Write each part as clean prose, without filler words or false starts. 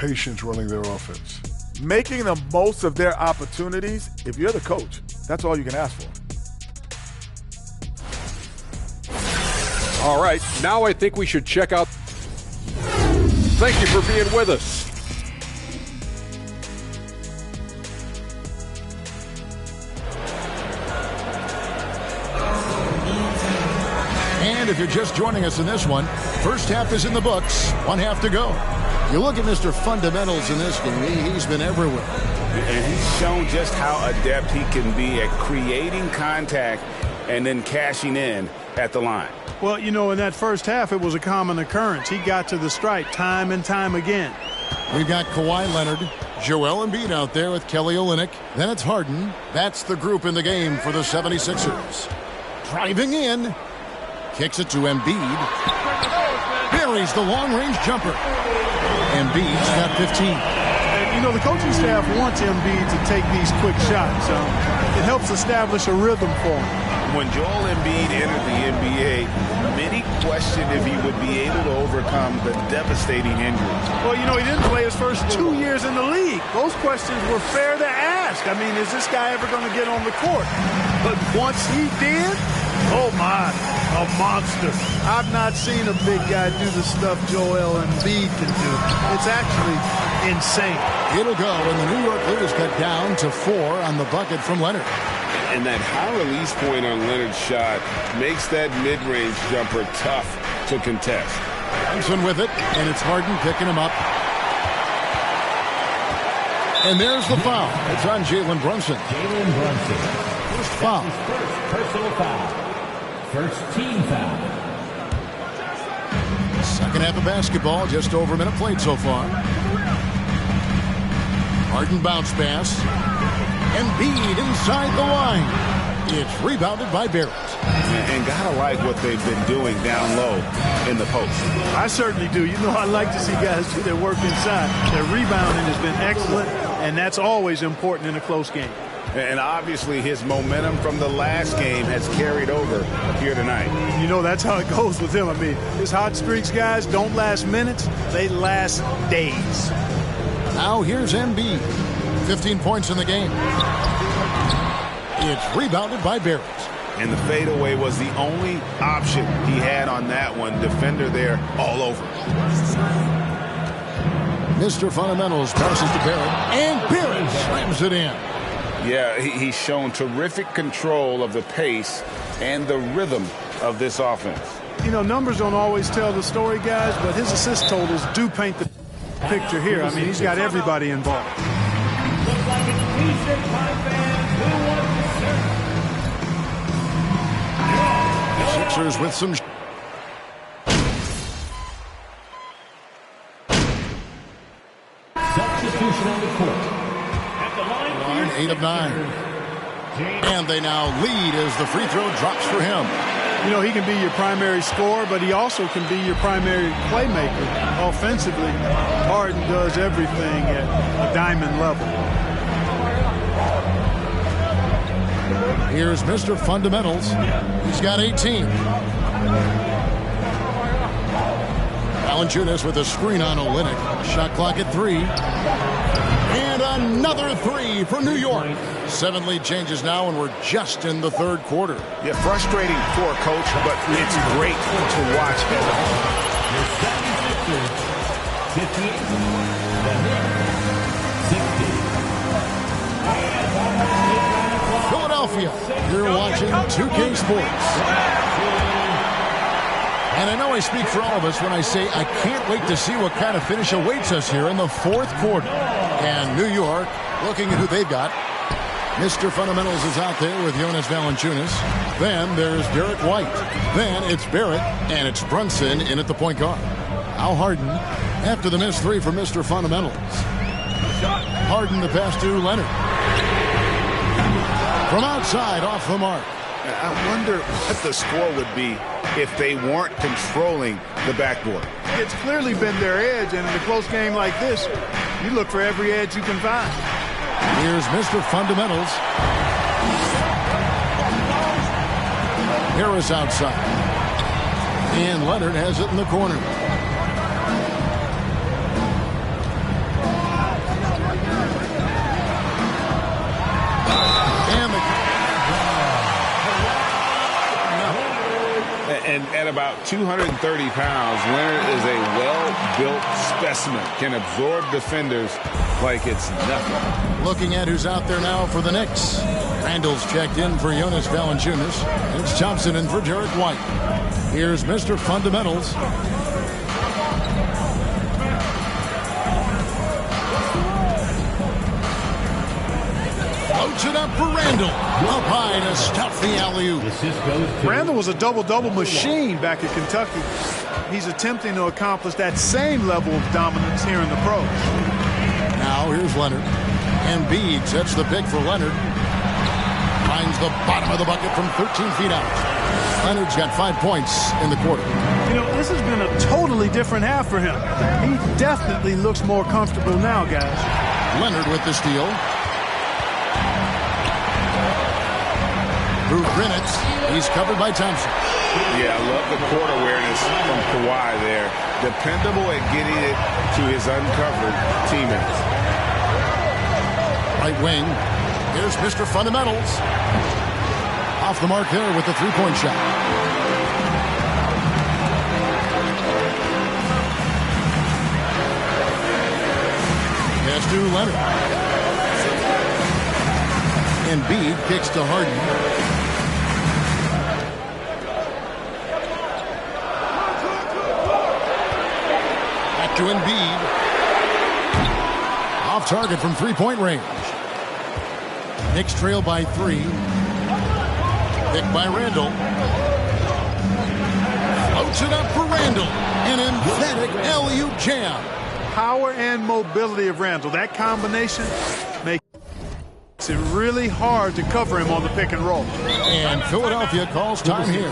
patience running their offense. Making the most of their opportunities. If you're the coach, that's all you can ask for. All right, now I think we should check out. Thank you for being with us. And if you're just joining us in this one, first half is in the books, one half to go. You look at Mr. Fundamentals in this game, he's been everywhere. And he's shown just how adept he can be at creating contact and then cashing in at the line. Well, you know, in that first half, it was a common occurrence. He got to the stripe time and time again. We've got Kawhi Leonard, Joel Embiid out there with Kelly Olynyk. Then it's Harden. That's the group in the game for the 76ers. Driving in. Kicks it to Embiid. Buries the long-range jumper. Embiid's got 15. And, you know, the coaching staff wants Embiid to take these quick shots. It helps establish a rhythm for him. When Joel Embiid entered the NBA, many questioned if he would be able to overcome the devastating injuries. Well, you know, he didn't play his first 2 years in the league. Those questions were fair to ask. I mean, is this guy ever going to get on the court? But once he did, oh my, a monster. I've not seen a big guy do the stuff Joel Embiid can do. It's actually insane. It'll go, and the New York lead is cut down to 4 on the bucket from Leonard. And that high release point on Leonard's shot makes that mid-range jumper tough to contest. Brunson with it, and it's Harden picking him up. And there's the foul. It's on Jalen Brunson. Jalen Brunson. First foul. First personal foul. First team foul. Second half of basketball, just over a minute played so far. Harden bounce pass. Embiid inside the line. It's rebounded by Barrett. And gotta like what they've been doing down low in the post. I certainly do. You know, I like to see guys do their work inside. Their rebounding has been excellent, and that's always important in a close game. And obviously his momentum from the last game has carried over here tonight. You know, that's how it goes with him. I mean, his hot streaks, guys, don't last minutes. They last days. Now here's Embiid. 15 points in the game. It's rebounded by Barrett. And the fadeaway was the only option he had on that one. Defender there all over. Mr. Fundamentals passes to Barrett. And Barrett slams it in. Yeah, he's shown terrific control of the pace and the rhythm of this offense. You know, numbers don't always tell the story, guys, but his assist totals do paint the picture here. I mean, he's got everybody involved. Looks like it's Eastern Time fans who want to serve. Sixers with some... Substitution on the court. At the line, 8 of 9. And they now lead as the free throw drops for him. You know, he can be your primary scorer, but he also can be your primary playmaker. Offensively, Harden does everything at a diamond level. Here's Mr. Fundamentals. He's got 18. Valanciunas with a screen on Olynyk. Shot clock at 3. And another 3 for New York. 7 lead changes now, and we're just in the third quarter. Yeah, frustrating for a coach, but it's great to watch as a whole. The 58, the Knicks, 60. Philadelphia, you're watching 2K Sports. And I know I speak for all of us when I say I can't wait to see what kind of finish awaits us here in the fourth quarter. And New York, looking at who they've got. Mr. Fundamentals is out there with Jonas Valanciunas. Then there's Derek White. Then it's Barrett, and it's Brunson in at the point guard. Al Harden after the missed 3 from Mr. Fundamentals. Harden the pass to Leonard. From outside, off the mark. I wonder what the score would be if they weren't controlling the backboard. It's clearly been their edge, and in a close game like this, you look for every edge you can find. Here's Mr. Fundamentals. Harris outside. And Leonard has it in the corner. about 230 pounds, Leonard is a well-built specimen, can absorb defenders like it's nothing. Looking at who's out there now for the Knicks. Randall's checked in for Jonas Valanciunas. It's Thompson in for Derek White. Here's Mr. Fundamentals. Floats it up for Randall. Up high to stop the alley-oop. Randall was a double-double machine back at Kentucky. He's attempting to accomplish that same level of dominance here in the pros. Now here's Leonard. Embiid sets the pick for Leonard. Finds the bottom of the bucket from 13 feet out. Leonard's got 5 points in the quarter. You know, this has been a totally different half for him. He definitely looks more comfortable now, guys. Leonard with the steal. Through Grinitz. He's covered by Thompson. Yeah, I love the court awareness from Kawhi there. Dependable at getting it to his uncovered teammates. Right wing. Here's Mr. Fundamentals. Off the mark there with the three-point shot. Pass to Leonard. Embiid kicks to Harden. Back to Embiid. Off target from three-point range. Knicks trail by 3. Picked by Randall. Floats it up for Randall. An emphatic alley-oop jam. Power and mobility of Randall. That combination makes it really hard to cover him on the pick and roll. And Philadelphia calls time here.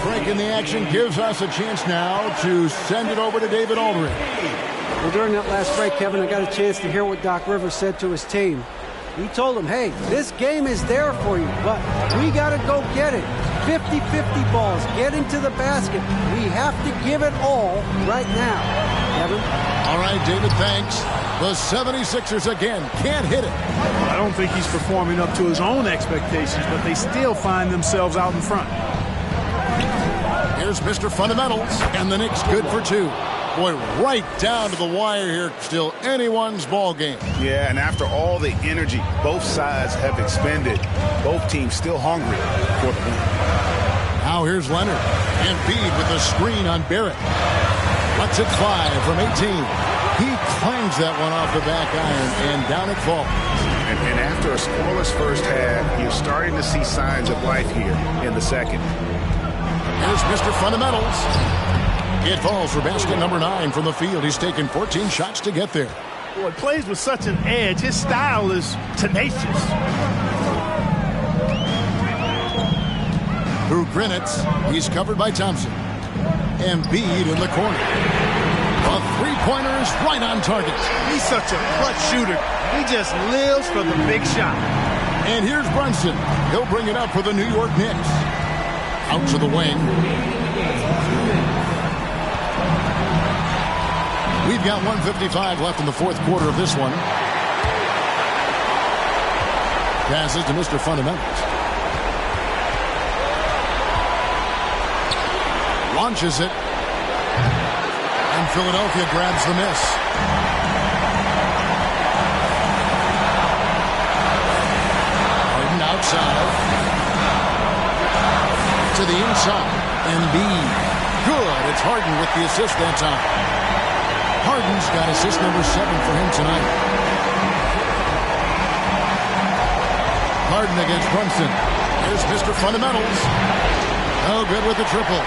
Break in the action gives us a chance now to send it over to David Aldridge. Well, during that last break, Kevin, I got a chance to hear what Doc Rivers said to his team. He told them, hey, this game is there for you, but we got to go get it. 50-50 balls, get into the basket. We have to give it all right now. Kevin? All right, David, thanks. The 76ers again can't hit it. I don't think he's performing up to his own expectations, but they still find themselves out in front. Here's Mr. Fundamentals, and the Knicks good for 2. Boy, right down to the wire here. Still anyone's ball game. Yeah, and after all the energy both sides have expended, both teams still hungry for the win. Now here's Leonard. Embiid with a screen on Barrett. Lets it fly from 18. He clangs that one off the back iron, and down it falls. And after a scoreless first half, you're starting to see signs of life here in the second. Here's Mr. Fundamentals. It falls for basket number 9 from the field. He's taken 14 shots to get there. Boy, plays with such an edge. His style is tenacious. Through Grinitz. He's covered by Thompson. Embiid in the corner. The three-pointer is right on target. He's such a clutch shooter. He just lives for the big shot. And here's Brunson. He'll bring it up for the New York Knicks. Out to the wing. We've got 1:55 left in the fourth quarter of this one. Passes to Mr. Fundamentals. Launches it. And Philadelphia grabs the miss. Harden outside. To the inside. Embiid. Good. It's Harden with the assist that time. Harden's got assist number 7 for him tonight. Harden against Brunson. Here's Mr. Fundamentals. Oh, good with the triple.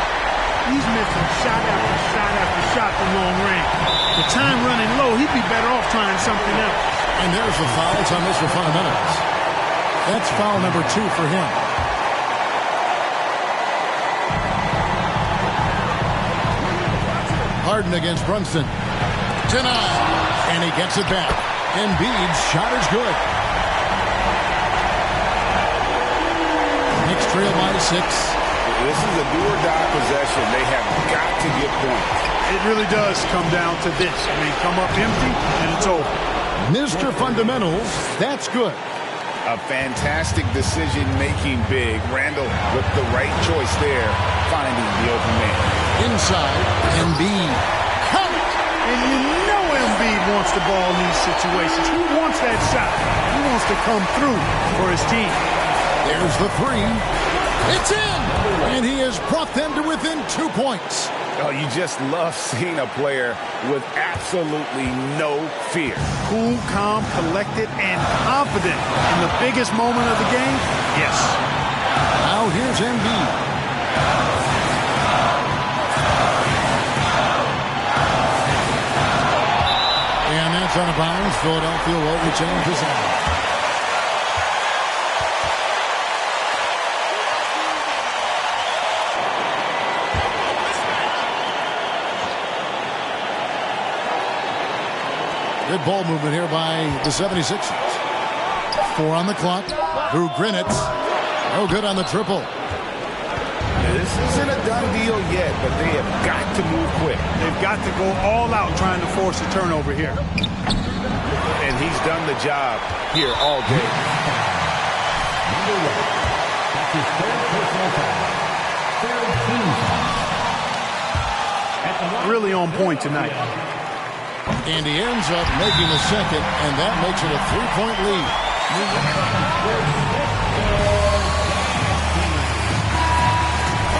He's missing shot after shot after shot from long range. The time running low, he'd be better off trying something else. And there's the foul. It's on Mr. Fundamentals. That's foul number 2 for him. Harden against Brunson. Denied. And he gets it back. Embiid's shot is good. Knicks trail by 6. This is a do-or-die possession. They have got to get points. It really does come down to this. I mean, come up empty, and it's over. Mr. Fundamentals, that's good. A fantastic decision-making big. Randall with the right choice there, finding the open man. Inside, Embiid. Count! And you know Embiid wants the ball in these situations. He wants that shot. He wants to come through for his team. There's the three. It's in! And he has brought them to within 2 points. Oh, you just love seeing a player with absolutely no fear. Cool, calm, collected, and confident in the biggest moment of the game. Yes. Now here's Embiid. And that's out of bounds. Philadelphia will retain possession. Good ball movement here by the 76ers. 4 on the clock. Who Grinitz. No good on the triple. This isn't a done deal yet, but they have got to move quick. They've got to go all out trying to force a turnover here. And he's done the job here all day. That's his third personal foul. Third team foul. Really on point tonight. And he ends up making the second, and that makes it a 3-point lead.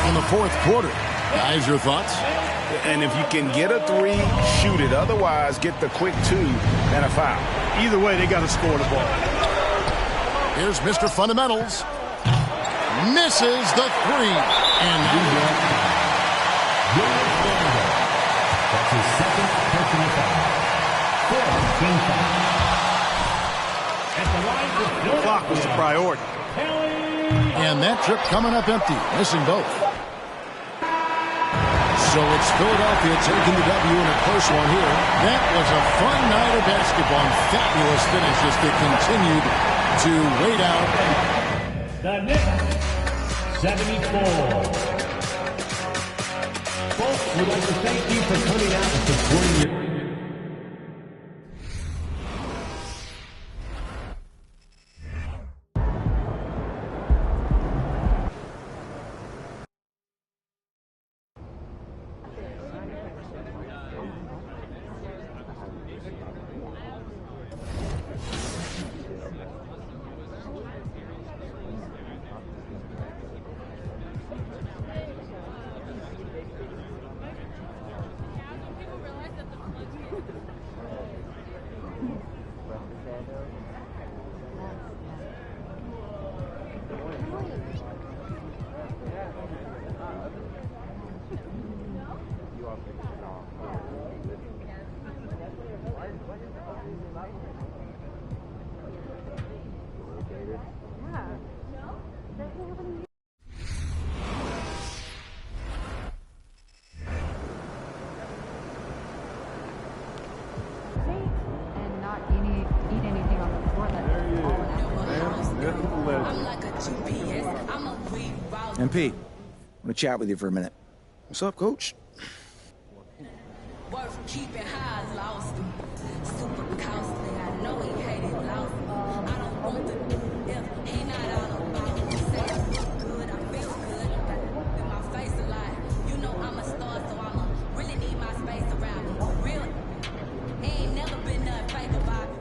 In the fourth quarter. Guys, your thoughts? And if you can get a three, shoot it. Otherwise, get the quick 2 and a foul. Either way, they got to score the ball. Here's Mr. Fundamentals. Misses the three. And that's his second personal foul. Fourth team foul. At the line, The clock was the priority. And that trip coming up empty. Missing both. So it's Philadelphia taking the W in a close one here. That was a fun night of basketball. Fabulous finishes that continued to wait out. The Knicks, 74. Folks, we'd like to thank you for coming out and supporting your... and not eat anything on the floor. MP, I want to chat with you for a minute. What's up, Coach? Worth keeping highs lost. Super costly. I know he hated lost. I don't want the if he not all about it. Say I feel good, I feel good. In my face a lot. You know I'm a star, so I'ma really need my space around me. Real. He ain't never been nothing fake about it.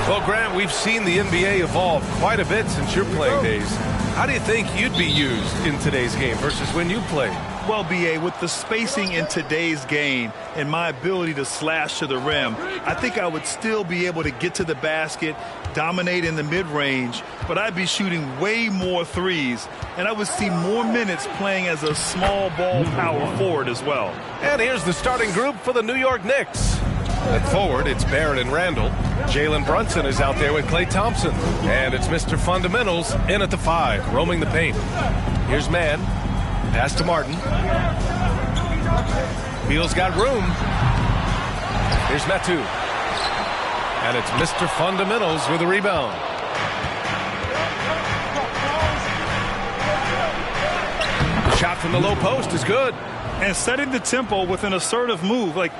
Well, Grant, we've seen the NBA evolve quite a bit since your playing days. How do you think you'd be used in today's game versus when you played? Well, B.A., with the spacing in today's game and my ability to slash to the rim, I think I would still be able to get to the basket, dominate in the mid-range, but I'd be shooting way more threes, and I would see more minutes playing as a small ball power forward as well. And here's the starting group for the New York Knicks. At forward, it's Barrett and Randall. Jalen Brunson is out there with Klay Thompson. And it's Mr. Fundamentals in at the 5, roaming the paint. Here's man. Pass to Martin. Beal's got room. Here's Metu. And it's Mr. Fundamentals with a rebound. The shot from the low post is good. And setting the tempo with an assertive move. Like,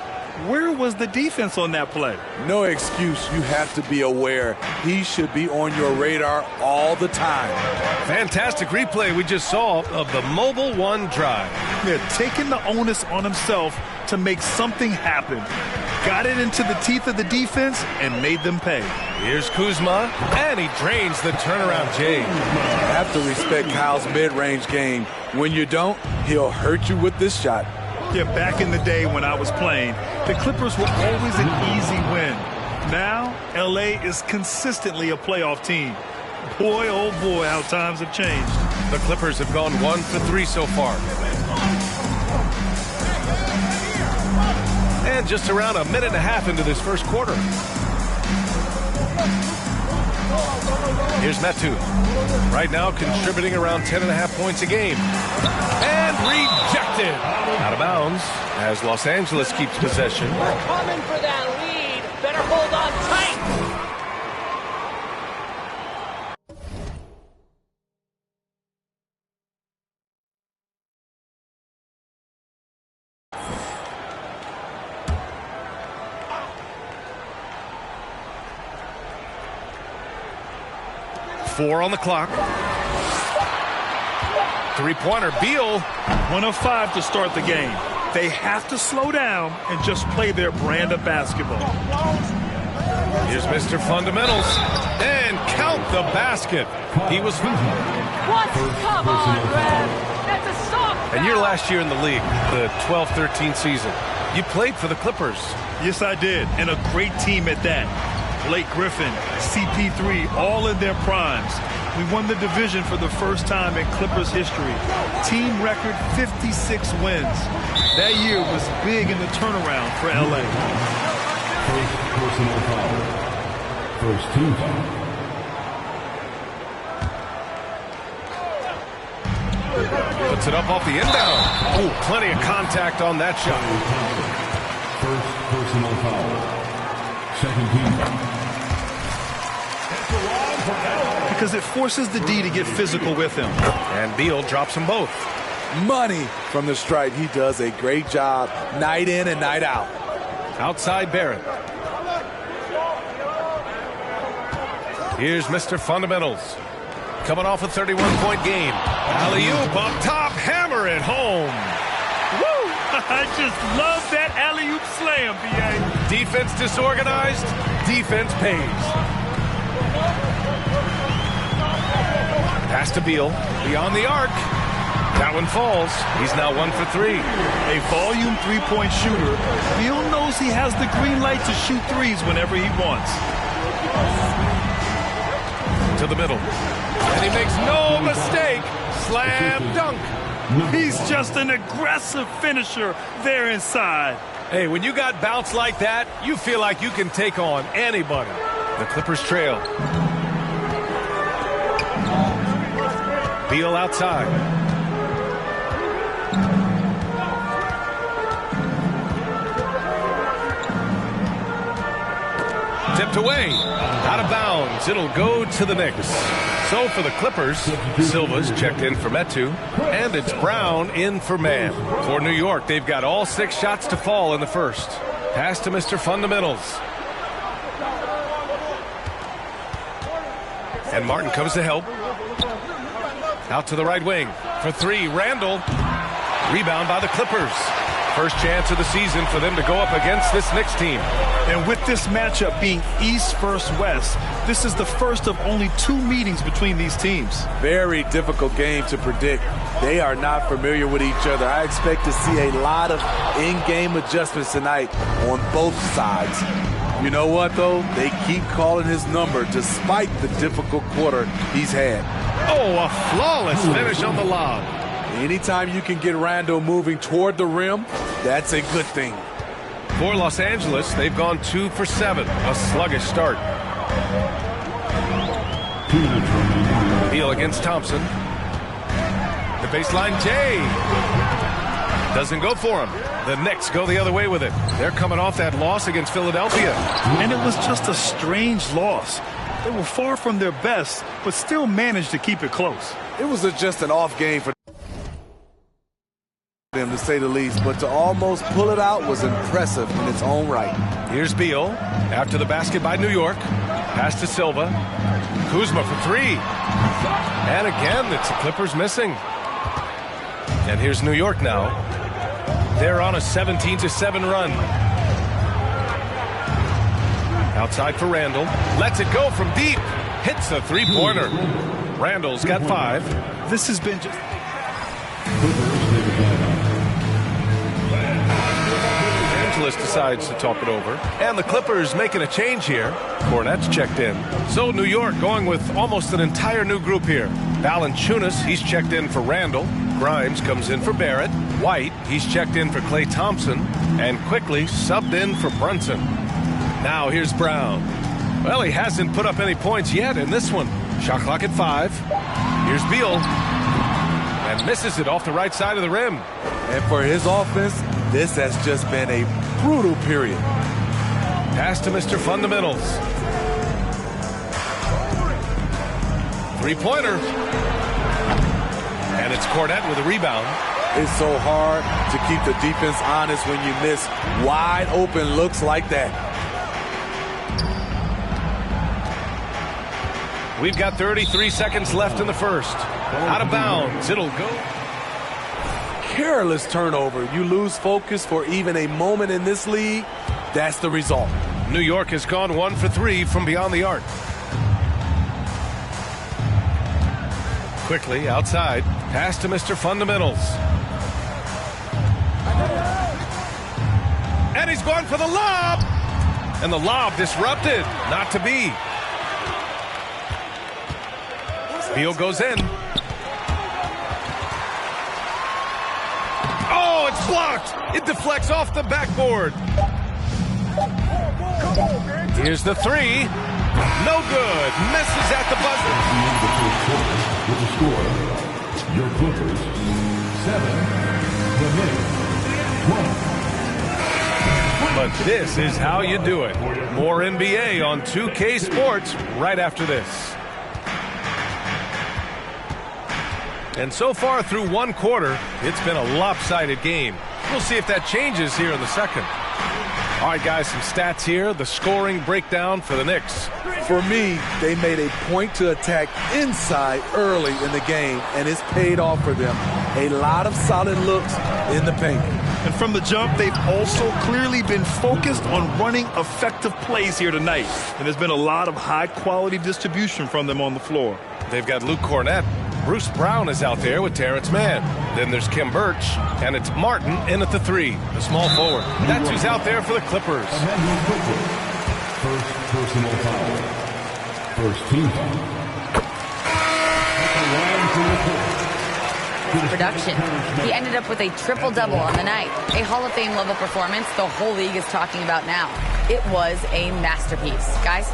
where was the defense on that play? No excuse. You have to be aware. He should be on your radar all the time. Fantastic replay we just saw of the Mobile One drive. Yeah, taking the onus on himself to make something happen. Got it into the teeth of the defense and made them pay. Here's Kuzma, and he drains the turnaround J. You have to respect Kyle's mid-range game. When you don't, he'll hurt you with this shot. Yeah, back in the day when I was playing, the Clippers were always an easy win. Now, LA is consistently a playoff team. Boy, oh boy, how times have changed. The Clippers have gone 1 for 3 so far. And just around a minute and a half into this first quarter. Here's Metu. Right now contributing around 10.5 points a game. And rejected. Out of bounds as Los Angeles keeps possession. We're coming for that lead. Better hold on tight. Four on the clock. Three-pointer, Beal. 1 of 5 to start the game. They have to slow down and just play their brand of basketball. Here's Mr. Fundamentals. And count the basket. He was... What? Come on, Rev. That's a soft. And your last year in the league, the 12-13 season, you played for the Clippers. Yes, I did. And a great team at that. Blake Griffin, CP3, all in their primes. We won the division for the first time in Clippers history. Team record 56 wins. That year was big in the turnaround for LA. First personal foul. First team foul. Puts it up off the inbound. Oh, plenty of contact on that shot. First personal foul. Second team foul. Because it forces the D to get physical with him. And Beal drops them both. Money from the stripe. He does a great job night in and night out. Outside Barrett. Here's Mr. Fundamentals. Coming off a 31-point game. Alley-oop up top. Hammer it home. Woo! I just love that alley-oop slam, B.A. Defense disorganized. Defense pays. Pass to Beal, beyond the arc. That one falls. He's now 1 for 3. A volume three-point shooter. Beal knows he has the green light to shoot threes whenever he wants. To the middle. And he makes no mistake. Slam dunk. He's just an aggressive finisher there inside. Hey, when you got bounce like that, you feel like you can take on anybody. The Clippers trail. Beal outside. Tipped away. Out of bounds. It'll go to the Knicks. So for the Clippers, Silva's checked in for Metu, and it's Brown in for Man. For New York, they've got all 6 shots to fall in the first. Pass to Mr. Fundamentals. And Martin comes to help. Out to the right wing. For 3, Randall. Rebound by the Clippers. First chance of the season for them to go up against this Knicks team. And with this matchup being East versus West, this is the first of only 2 meetings between these teams. Very difficult game to predict. They are not familiar with each other. I expect to see a lot of in-game adjustments tonight on both sides. You know what, though? They keep calling his number despite the difficult quarter he's had. Oh, a flawless finish on the lob. Anytime you can get Randall moving toward the rim, that's a good thing. For Los Angeles, they've gone 2 for 7. A sluggish start. Beal against Thompson. the baseline, Jay. Doesn't go for him. The Knicks go the other way with it. They're coming off that loss against Philadelphia. And it was just a strange loss. They were far from their best, but still managed to keep it close. It was just an off game for them, to say the least, but to almost pull it out was impressive in its own right. Here's Beal after the basket by New York. Pass to Silva. Kuzma for three. And again, it's the Clippers missing. And here's New York now. They're on a 17-7 run. Outside for Randall. Lets it go from deep. Hits a three-pointer. Randall's got 5. This has been just... Angeles decides to talk it over. And the Clippers making a change here. Cornette's checked in. So New York going with almost an entire new group here. Valanciunas, he's checked in for Randall. Grimes comes in for Barrett. White, he's checked in for Klay Thompson. And quickly subbed in for Brunson. Now here's Brown. Well, he hasn't put up any points yet in this one. Shot clock at 5. Here's Beal. And misses it off the right side of the rim. And for his offense, this has just been a brutal period. Pass to Mr. Fundamentals. Three-pointer. And it's Cornette with a rebound. It's so hard to keep the defense honest when you miss wide open looks like that. We've got 33 seconds left in the first. Out of bounds. It'll go. Careless turnover. You lose focus for even a moment in this league. That's the result. New York has gone 1 for 3 from beyond the arc. Quickly outside. Pass to Mr. Fundamentals. And he's going for the lob. And the lob disrupted. Not to be. Beal goes in. Oh, it's blocked. It deflects off the backboard. Here's the three. No good. Misses at the buzzer. With the score, your Clippers 7, the Knicks 1. But this is how you do it. More NBA on 2K Sports right after this. And so far through one quarter, it's been a lopsided game. We'll see if that changes here in the second. All right, guys, some stats here. The scoring breakdown for the Knicks. For me, they made a point to attack inside early in the game, and it's paid off for them. A lot of solid looks in the paint. And from the jump, they've also clearly been focused on running effective plays here tonight. And there's been a lot of high-quality distribution from them on the floor. They've got Luke Cornette. Bruce Brown is out there with Terrence Mann. Then there's Kim Birch, and it's Martin in at the 3, the small forward. That's who's out there for the Clippers. First personal foul. First team foul. Production. He ended up with a triple-double on the night. A Hall of Fame level performance the whole league is talking about now. It was a masterpiece. Guys?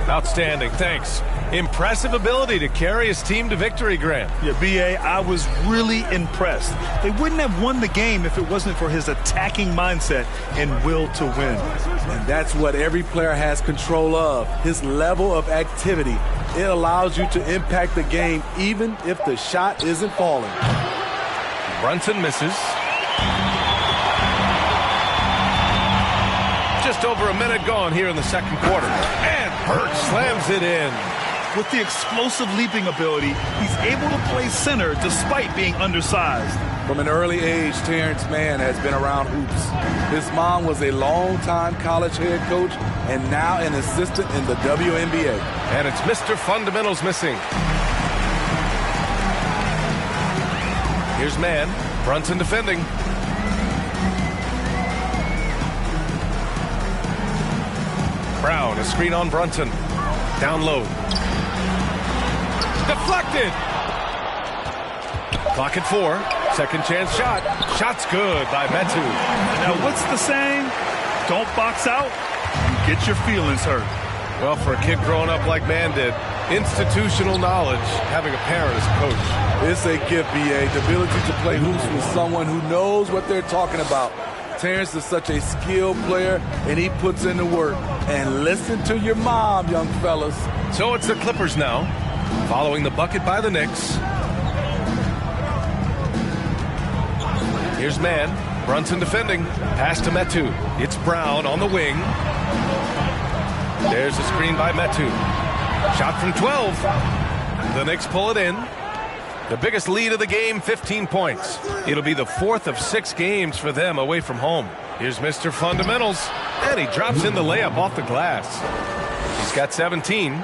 Outstanding, thanks. Impressive ability to carry his team to victory, Grant. Yeah, B.A., I was really impressed. They wouldn't have won the game if it wasn't for his attacking mindset and will to win. And that's what every player has control of, his level of activity. It allows you to impact the game even if the shot isn't falling. Brunson misses. Just over a minute gone here in the second quarter. And Birch slams it in. With the explosive leaping ability, he's able to play center despite being undersized. From an early age, Terrence Mann has been around hoops. His mom was a long-time college head coach and now an assistant in the WNBA. And it's Mr. Fundamentals missing. Here's Mann. Brunson defending. Brown, a screen on Brunson. Down low. Deflected. Clock at 4. Second chance shot. Shot's good by Metu. Now, what's the saying? Don't box out. You get your feelings hurt. Well, for a kid growing up like Mann did, Institutional knowledge, having a parent as a coach. It's a gift, BA. The ability to play hoops with someone who knows what they're talking about. Terrence is such a skilled player, and he puts in the work. And listen to your mom, young fellas. So it's the Clippers now, following the bucket by the Knicks. Here's man. Brunson defending. Pass to Metu. It's Brown on the wing. There's a screen by Metu. Shot from 12. The Knicks pull it in. The biggest lead of the game, 15 points. It'll be the 4th of 6 games for them away from home. Here's Mr. Fundamentals. And he drops in the layup off the glass. He's got 17.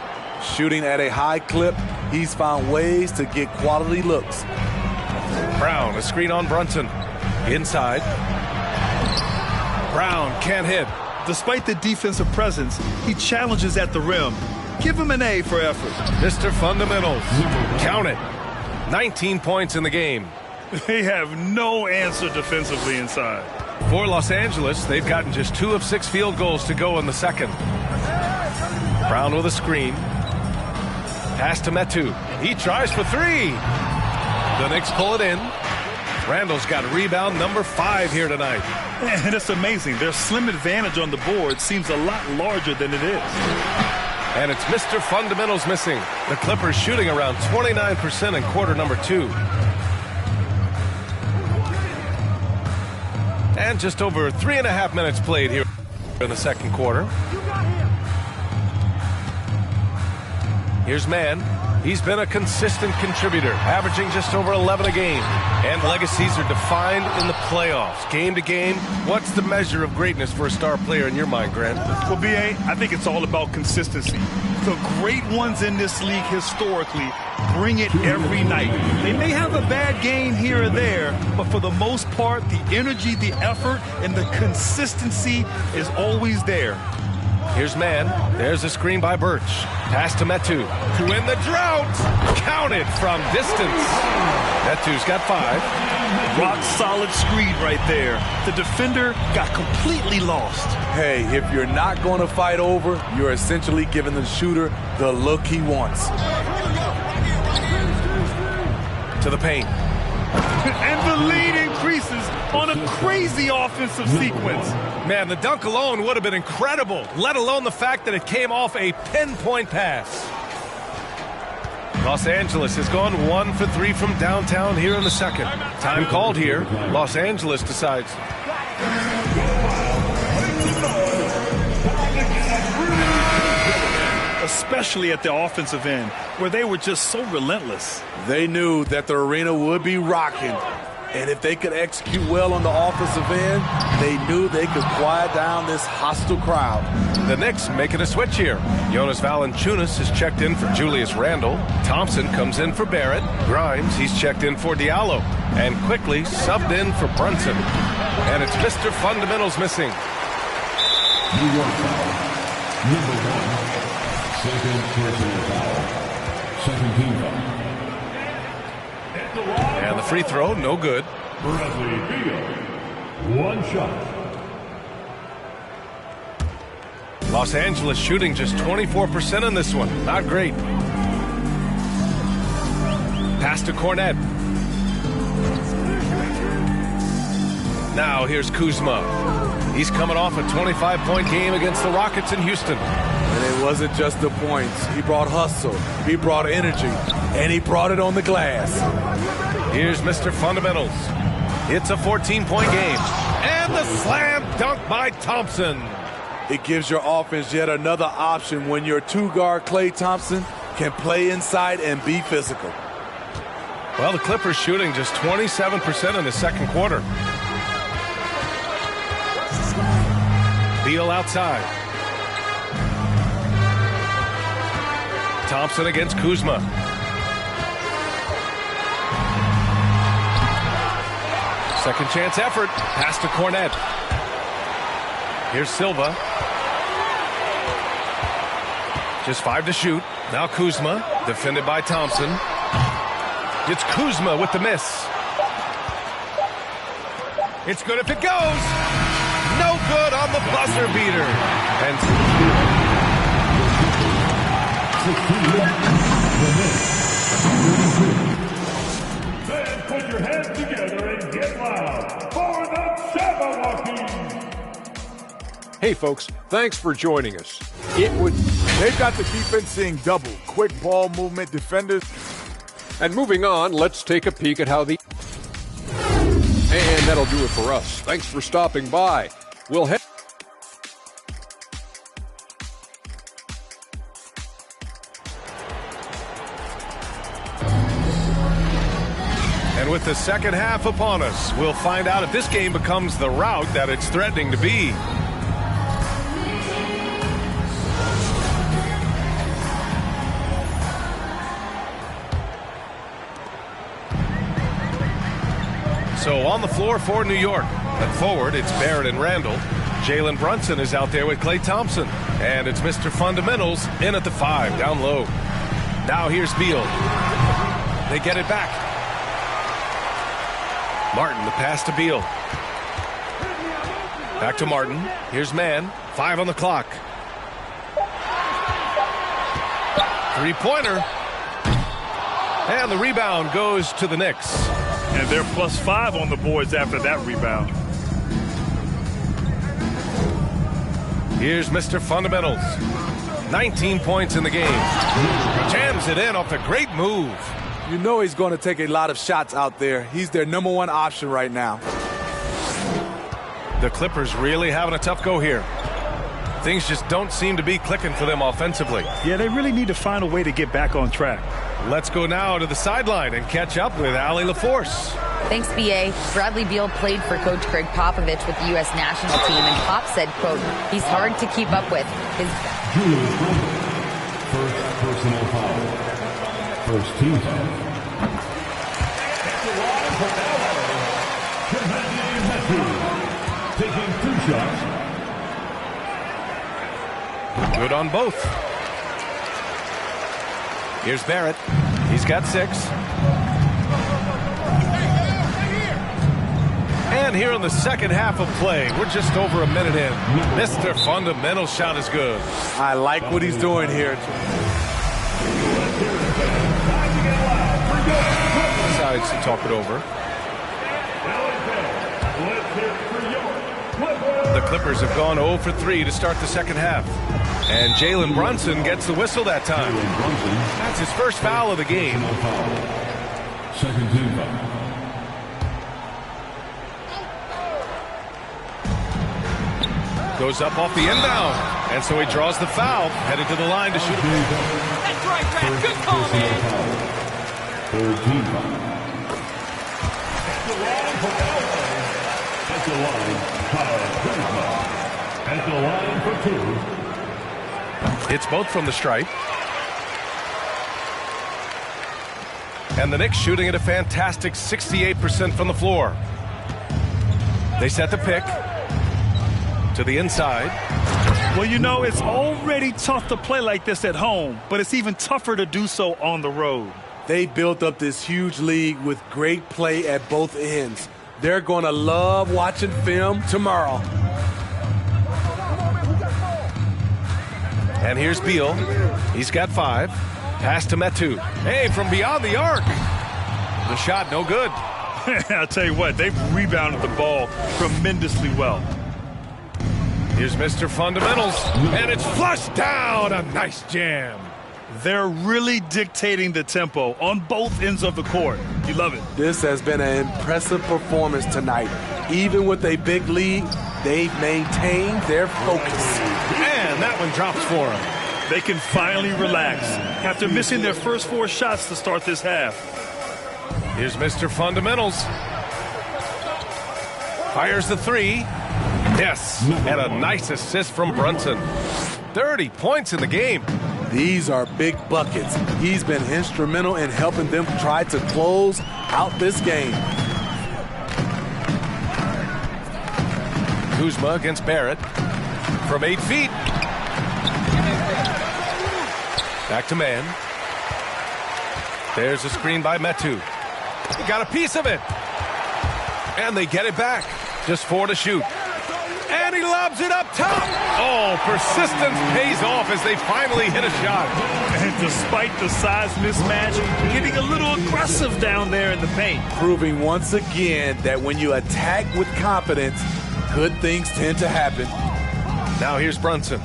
Shooting at a high clip, he's found ways to get quality looks. Brown, a screen on Brunson. Inside. Brown can't hit. Despite the defensive presence, he challenges at the rim. Give him an A for effort. Mr. Fundamentals. Count it. 19 points in the game. They have no answer defensively inside. For Los Angeles, they've gotten just 2 of 6 field goals to go in the second. Brown with a screen. Pass to Metu. He tries for 3. The Knicks pull it in. Randall's got rebound number 5 here tonight. And it's amazing. Their slim advantage on the board seems a lot larger than it is. And it's Mr. Fundamentals missing. The Clippers shooting around 29% in quarter number 2. And just over 3.5 minutes played here in the second quarter. Here's man. He's been a consistent contributor, averaging just over 11 a game. And legacies are defined in the playoffs. Game to game, what's the measure of greatness for a star player in your mind, Grant? Well, B.A., I think it's all about consistency. The great ones in this league historically bring it every night. They may have a bad game here or there, but for the most part, the energy, the effort, and the consistency is always there. Here's man. There's a screen by Birch. Pass to Metu. To win the drought. Counted from distance. Metu's got 5. Rock solid screen right there. The defender got completely lost. Hey, if you're not going to fight over, you're essentially giving the shooter the look he wants. To the paint. And the lead increases on a crazy offensive sequence. Man, the dunk alone would have been incredible, let alone the fact that it came off a pinpoint pass. Los Angeles has gone 1 for 3 from downtown here in the second. Time called here. Los Angeles decides. Especially at the offensive end, where they were just so relentless. They knew that the arena would be rocking. And if they could execute well on the offensive end, they knew they could quiet down this hostile crowd. The Knicks making a switch here. Jonas Valanciunas is checked in for Julius Randle. Thompson comes in for Barrett. Grimes, he's checked in for Diallo. And quickly subbed in for Brunson. And it's Mr. Fundamentals missing. Number 1. Second personal foul. Second team foul. And the free throw, no good. Bradley Beal. 1 shot. Los Angeles shooting just 24% in this one. Not great. Pass to Cornet. Now here's Kuzma. He's coming off a 25-point game against the Rockets in Houston. And it wasn't just the points. He brought hustle. He brought energy. And he brought it on the glass. Here's Mr. Fundamentals. It's a 14-point game. And the slam dunk by Thompson. It gives your offense yet another option when your 2-guard Klay Thompson can play inside and be physical. Well, the Clippers shooting just 27% in the second quarter. Beal outside. Thompson against Kuzma. Second chance effort. Pass to Cornet. Here's Silva. Just 5 to shoot. Now Kuzma, defended by Thompson. It's Kuzma with the miss. It's good if it goes. No good on the buzzer beater. And Then put your hands together and get loud for the Jabberwockies. Hey, folks, thanks for joining us. They've got the defense seeing double. Quick ball movement, defenders. And moving on, let's take a peek at how the... And that'll do it for us. Thanks for stopping by. We'll head... And with the second half upon us, we'll find out if this game becomes the rout that it's threatening to be. So on the floor for New York. At forward, it's Barrett and Randall. Jalen Brunson is out there with Klay Thompson. And it's Mr. Fundamentals in at the 5, down low. Now here's Beal. They get it back. Martin, the pass to Beal. Back to Martin. Here's Mann. 5 on the clock. Three-pointer. And the rebound goes to the Knicks. And they're +5 on the boards after that rebound. Here's Mr. Fundamentals. 19 points in the game. Jams it in off a great move. You know he's going to take a lot of shots out there. He's their #1 option right now. The Clippers really having a tough go here. Things just don't seem to be clicking for them offensively. Yeah, they really need to find a way to get back on track. Let's go now to the sideline and catch up with Allie LaForce. Thanks, B.A. Bradley Beal played for Coach Greg Popovich with the U.S. national team, and Pop said, quote, he's hard to keep up with. Julius Randle. First personal foul. First team foul. Taking 2 shots. Good on both. Here's Barrett. He's got 6. And here in the second half of play, we're just over a minute in. Mr. Fundamental shot is good. I like what he's doing here. Decides to talk it over. The Clippers have gone 0 for 3 to start the second half. And Jalen Brunson gets the whistle that time. That's his first foul of the game. Second team foul. Goes up off the inbound. And so he draws the foul, headed to the line to shoot. That's right, Brad. Good call, man. Third team foul. At the line, at the line for 2. It's both from the stripe. And the Knicks shooting at a fantastic 68% from the floor. They set the pick to the inside. Well, you know, it's already tough to play like this at home, but it's even tougher to do so on the road. They built up this huge lead with great play at both ends. They're going to love watching film tomorrow. And here's Beal. He's got 5. Pass to Metu. Hey, from beyond the arc. The shot no good. I'll tell you what, they've rebounded the ball tremendously well. Here's Mr. Fundamentals. And it's flushed down. A nice jam. They're really dictating the tempo on both ends of the court. You love it. This has been an impressive performance tonight. Even with a big lead, they've maintained their focus. And that one drops for them. They can finally relax after missing their first 4 shots to start this half. Here's Mr. Fundamentals. Fires the 3. Yes, and a nice assist from Brunson. 30 points in the game. These are big buckets. He's been instrumental in helping them try to close out this game. Kuzma against Barrett from 8 feet. Back to Mann. There's a screen by Metu. He got a piece of it. And they get it back. Just 4 to shoot. And he lobs it up top. Oh, persistence pays off as they finally hit a shot. And despite the size mismatch, getting a little aggressive down there in the paint. Proving once again that when you attack with confidence, good things tend to happen. Now here's Brunson.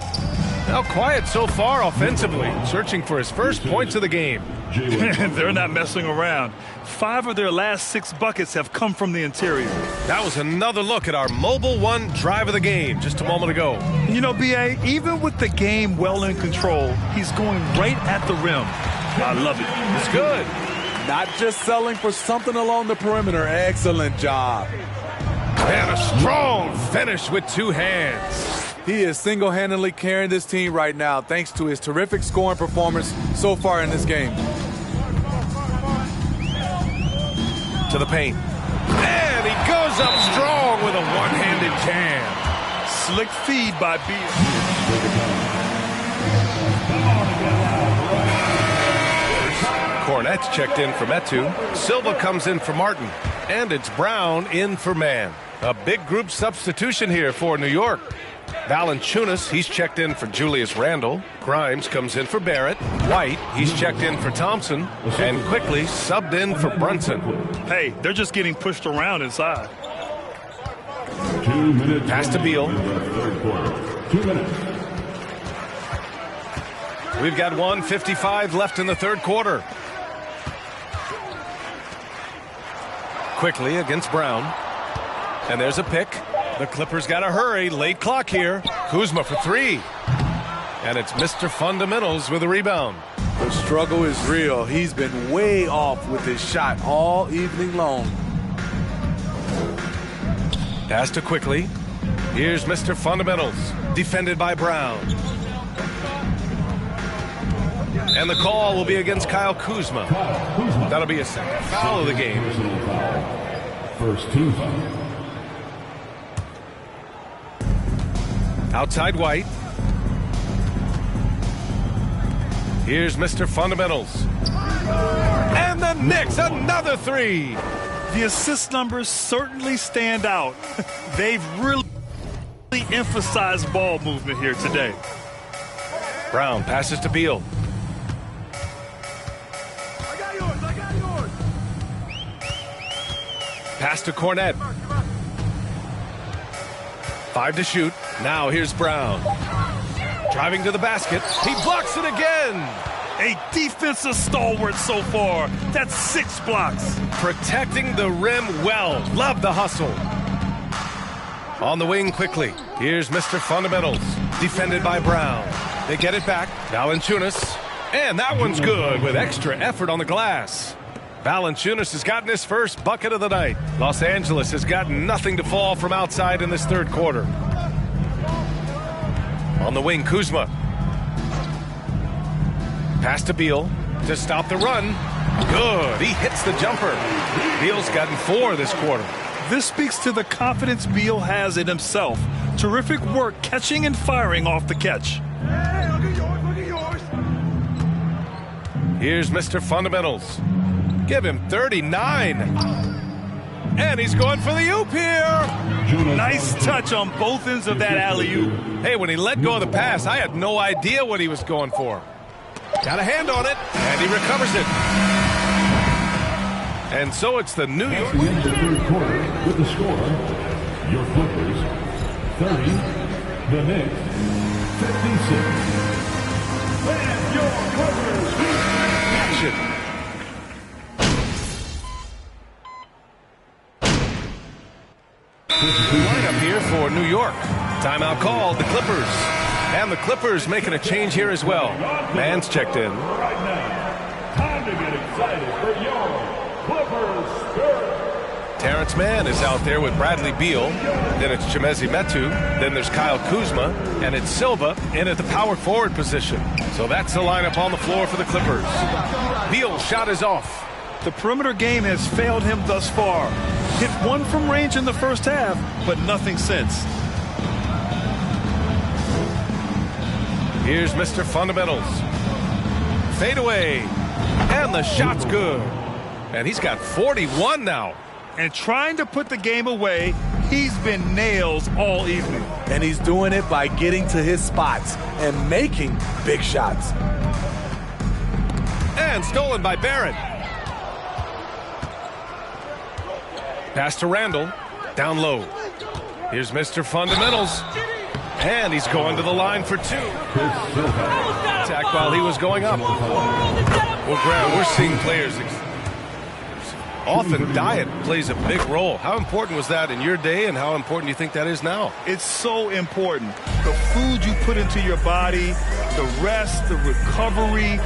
Now quiet so far offensively, searching for his first points of the game. They're not messing around. 5 of their last 6 buckets have come from the interior. That was another look at our Mobile One drive of the game just a moment ago. You know, B.A., even with the game well in control, he's going right at the rim. I love it. It's good. Not just selling for something along the perimeter. Excellent job. And a strong finish with 2 hands. He is single-handedly carrying this team right now thanks to his terrific scoring performance so far in this game. To the paint. And he goes up strong with a one-handed jam. Slick feed by Beal. Cornette's checked in for Metu. Silva comes in for Martin. And it's Brown in for Mann. A big group substitution here for New York. Valanciunas, he's checked in for Julius Randle. Grimes comes in for Barrett. White, he's checked in for Thompson. And quickly subbed in for Brunson. Hey, they're just getting pushed around inside. 2 minutes. Pass to Beal. 2 minutes. We've got 1:55 left in the third quarter. Quickly against Brown. And there's a pick. The Clippers got to hurry. Late clock here. Kuzma for 3. And it's Mr. Fundamentals with a rebound. The struggle is real. He's been way off with his shot all evening long. Pass to Quickly. Here's Mr. Fundamentals. Defended by Brown. And the call will be against Kyle Kuzma. That'll be a second foul of the game. First team foul. Outside White. Here's Mr. Fundamentals. And the Knicks, another 3. The assist numbers certainly stand out. They've really emphasized ball movement here today. Brown passes to Beal. I got yours. Pass to Cornette. 5 to shoot. Now here's Brown. Driving to the basket. He blocks it again. A defensive stalwart so far. That's 6 blocks. Protecting the rim well. Love the hustle. On the wing quickly. Here's Mr. Fundamentals. Defended by Brown. They get it back. Valanciunas. And that one's good with extra effort on the glass. Valanciunas has gotten his first bucket of the night. Los Angeles has gotten nothing to fall from outside in this third quarter. On the wing, Kuzma. Pass to Beal to stop the run. Good. He hits the jumper. Beal's gotten 4 this quarter. This speaks to the confidence Beal has in himself. Terrific work catching and firing off the catch. Hey, look at yours. Here's Mr. Fundamentals. Give him 39. And he's going for the oop here. Nice touch on both ends of that alley-oop. Hey, when he let go of the pass, I had no idea what he was going for. Got a hand on it, and he recovers it. And so it's the New York. At the end of the third quarter, with the score, your Clippers 30, the Knicks 56. And your Clippers Action. Lineup here for New York. Timeout called, the Clippers. And the Clippers making a change here as well. Mann's checked in. right now. Time to get excited for your Clippers spirit. Terrence Mann is out there with Bradley Beal. Then it's Chimezie Metu. Then there's Kyle Kuzma. And it's Silva in at the power forward position. So that's the lineup on the floor for the Clippers. Beal's shot is off. The perimeter game has failed him thus far. Hit 1 from range in the first half, but nothing since. Here's Mr. Fundamentals. Fade away. And the shot's good. And he's got 41 now. And trying to put the game away, He's been nails all evening. And he's doing it by getting to his spots and making big shots. And stolen by Barrett. Pass to Randall. Down low. Here's Mr. Fundamentals. And he's going to the line for two. Attack while he was going up. Well, Graham, we're seeing players. Often diet plays a big role. How important was that in your day, and how important do you think that is now? It's so important. The food you put into your body, the rest, the recovery,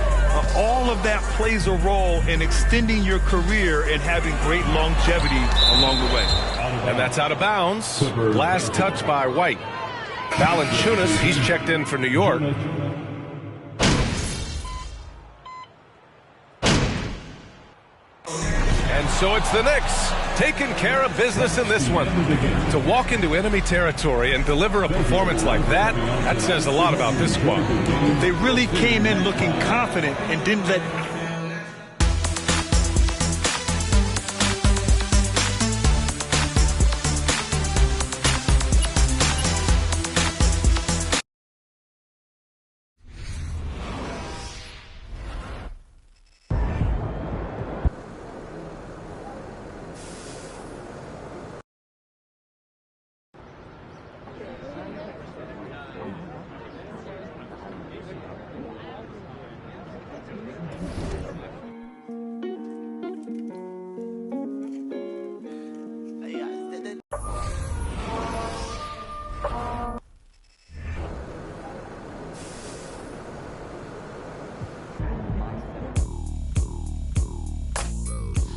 all of that plays a role in extending your career and having great longevity along the way. And that's out of bounds. Last touch by White. Valanciunas, he's checked in for New York. And so it's the Knicks taking care of business in this one. To walk into enemy territory and deliver a performance like that, that says a lot about this squad. They really came in looking confident and didn't let...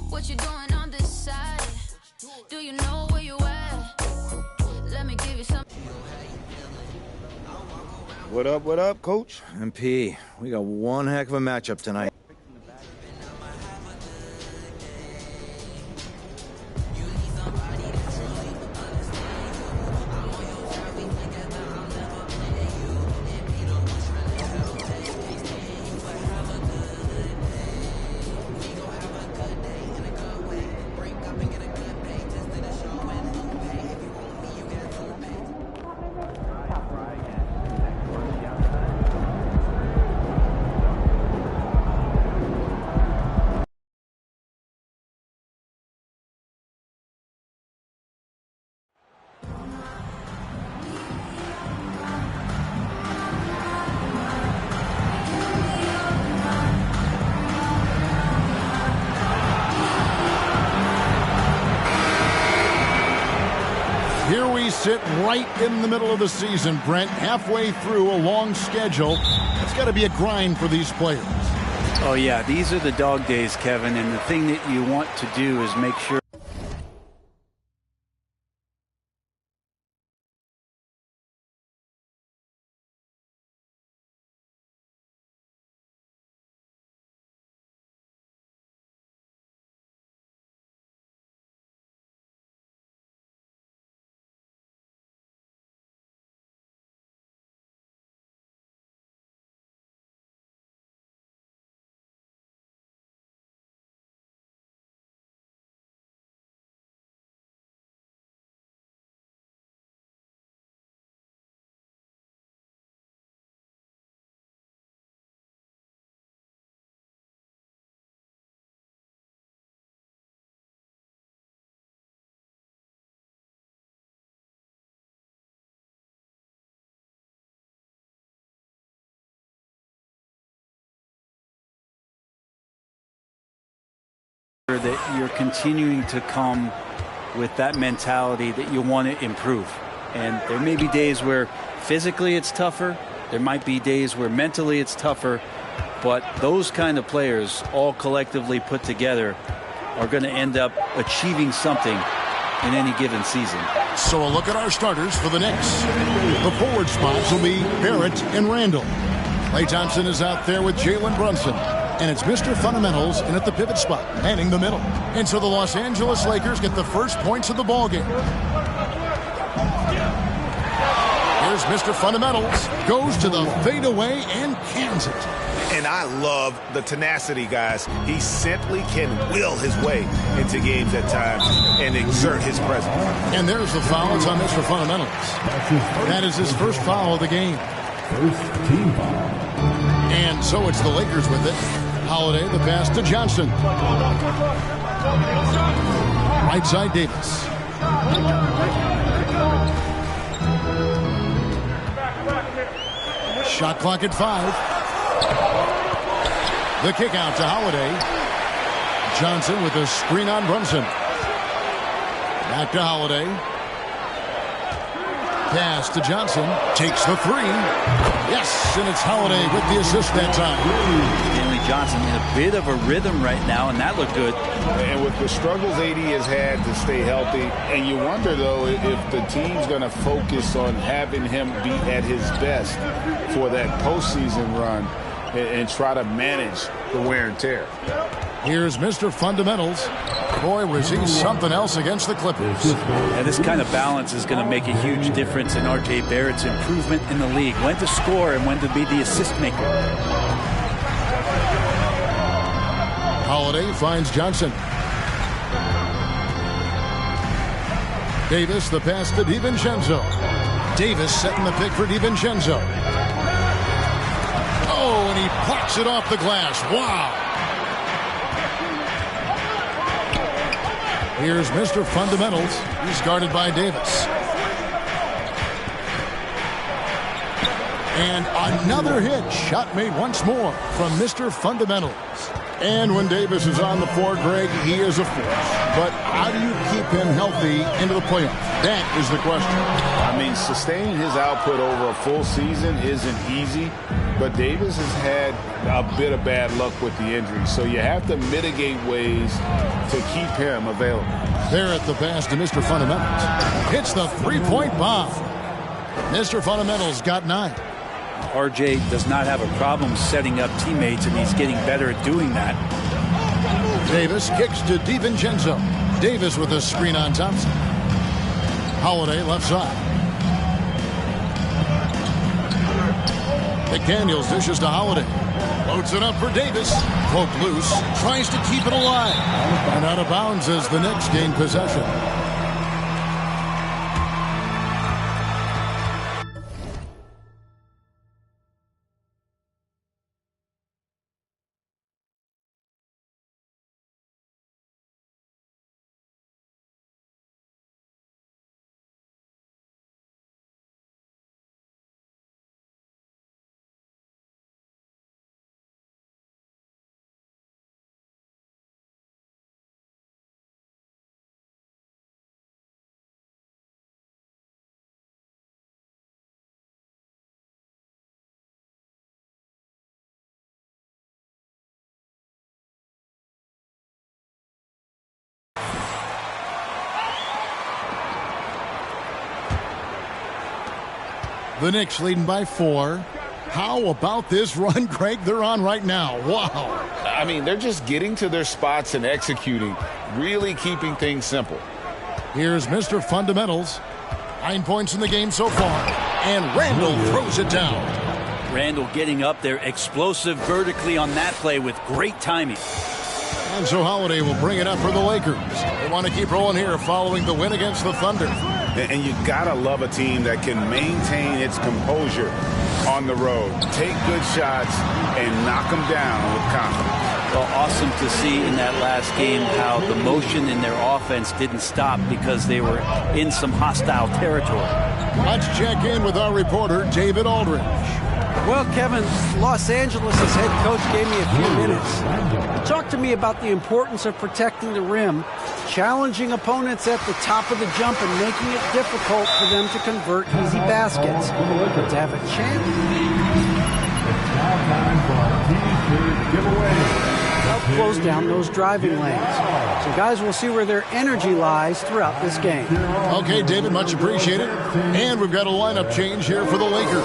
What you doing on this side? Do you know where you at? Let me give you some. What up, Coach? MP, we got one heck of a matchup tonight. Here we sit right in the middle of the season, Brent, halfway through a long schedule. It's got to be a grind for these players. Oh, yeah, these are the dog days, Kevin, and the thing that you want to do is make sure that you're continuing to come with that mentality that you want to improve. And there may be days where physically it's tougher. There might be days where mentally it's tougher. But those kind of players all collectively put together are going to end up achieving something in any given season. So a look at our starters for the Knicks. The forward spots will be Barrett and Randall. Klay Thompson is out there with Jalen Brunson. And it's Mr. Fundamentals in at the pivot spot, manning the middle. And so the Los Angeles Lakers get the first points of the ballgame. Here's Mr. Fundamentals. Goes to the fadeaway and cans it. And I love the tenacity, guys. He simply can will his way into games at times and exert his presence. And there's the foul. It's on Mr. Fundamentals. That is his first foul of the game. First team foul. And so it's the Lakers with it. Holiday, the pass to Johnson. Right side, Davis. Shot clock at 5. The kick out to Holiday. Johnson with a screen on Brunson. Back to Holiday. Pass to Johnson. Takes the 3. Yes, and it's Holiday with the assist that time. Stanley Johnson in a bit of a rhythm right now, and that looked good. And with the struggles AD has had to stay healthy, and you wonder, though, if the team's going to focus on having him be at his best for that postseason run and try to manage the wear and tear. Here's Mr. Fundamentals. Boy, was he something else against the Clippers. And this kind of balance is going to make a huge difference in R.J. Barrett's improvement in the league. When to score and when to be the assist maker. Holiday finds Johnson. Davis, the pass to DiVincenzo. Davis setting the pick for DiVincenzo. Oh, and he plucks it off the glass. Wow. Here's Mr. Fundamentals. He's guarded by Davis. And another hit. Shot made once more from Mr. Fundamentals. And when Davis is on the floor, Greg, he is a force. But how do you keep him healthy into the playoffs? That is the question. I mean, sustaining his output over a full season isn't easy, but Davis has had a bit of bad luck with the injury, so you have to mitigate ways to keep him available. There at the pass to Mr. Fundamentals. Hits the three-point bomb. Mr. Fundamentals got 9. RJ does not have a problem setting up teammates, and he's getting better at doing that. Davis kicks to DiVincenzo. Davis with a screen on Thompson. Holiday left side. McDaniels dishes to Holiday. Loads it up for Davis. Poke loose. Tries to keep it alive. And out of bounds as the Knicks gain possession. The Knicks leading by 4. How about this run, Greg, they're on right now? Wow. I mean, they're just getting to their spots and executing, really keeping things simple. Here's Mr. Fundamentals. 9 points in the game so far. And Randall throws it down. Randall getting up there, explosive vertically on that play with great timing. And so Holiday will bring it up for the Lakers. They want to keep rolling here following the win against the Thunder. And you gotta love a team that can maintain its composure on the road, take good shots, and knock them down with confidence. Well, awesome to see in that last game how the motion in their offense didn't stop because they were in some hostile territory. Let's check in with our reporter, David Aldridge. Well, Kevin, Los Angeles' head coach gave me a few minutes. He talked to me about the importance of protecting the rim, challenging opponents at the top of the jump and making it difficult for them to convert easy baskets. But to have a chance, help close down those driving lanes. So, guys, we'll see where their energy lies throughout this game. Okay, David, much appreciated. And we've got a lineup change here for the Lakers.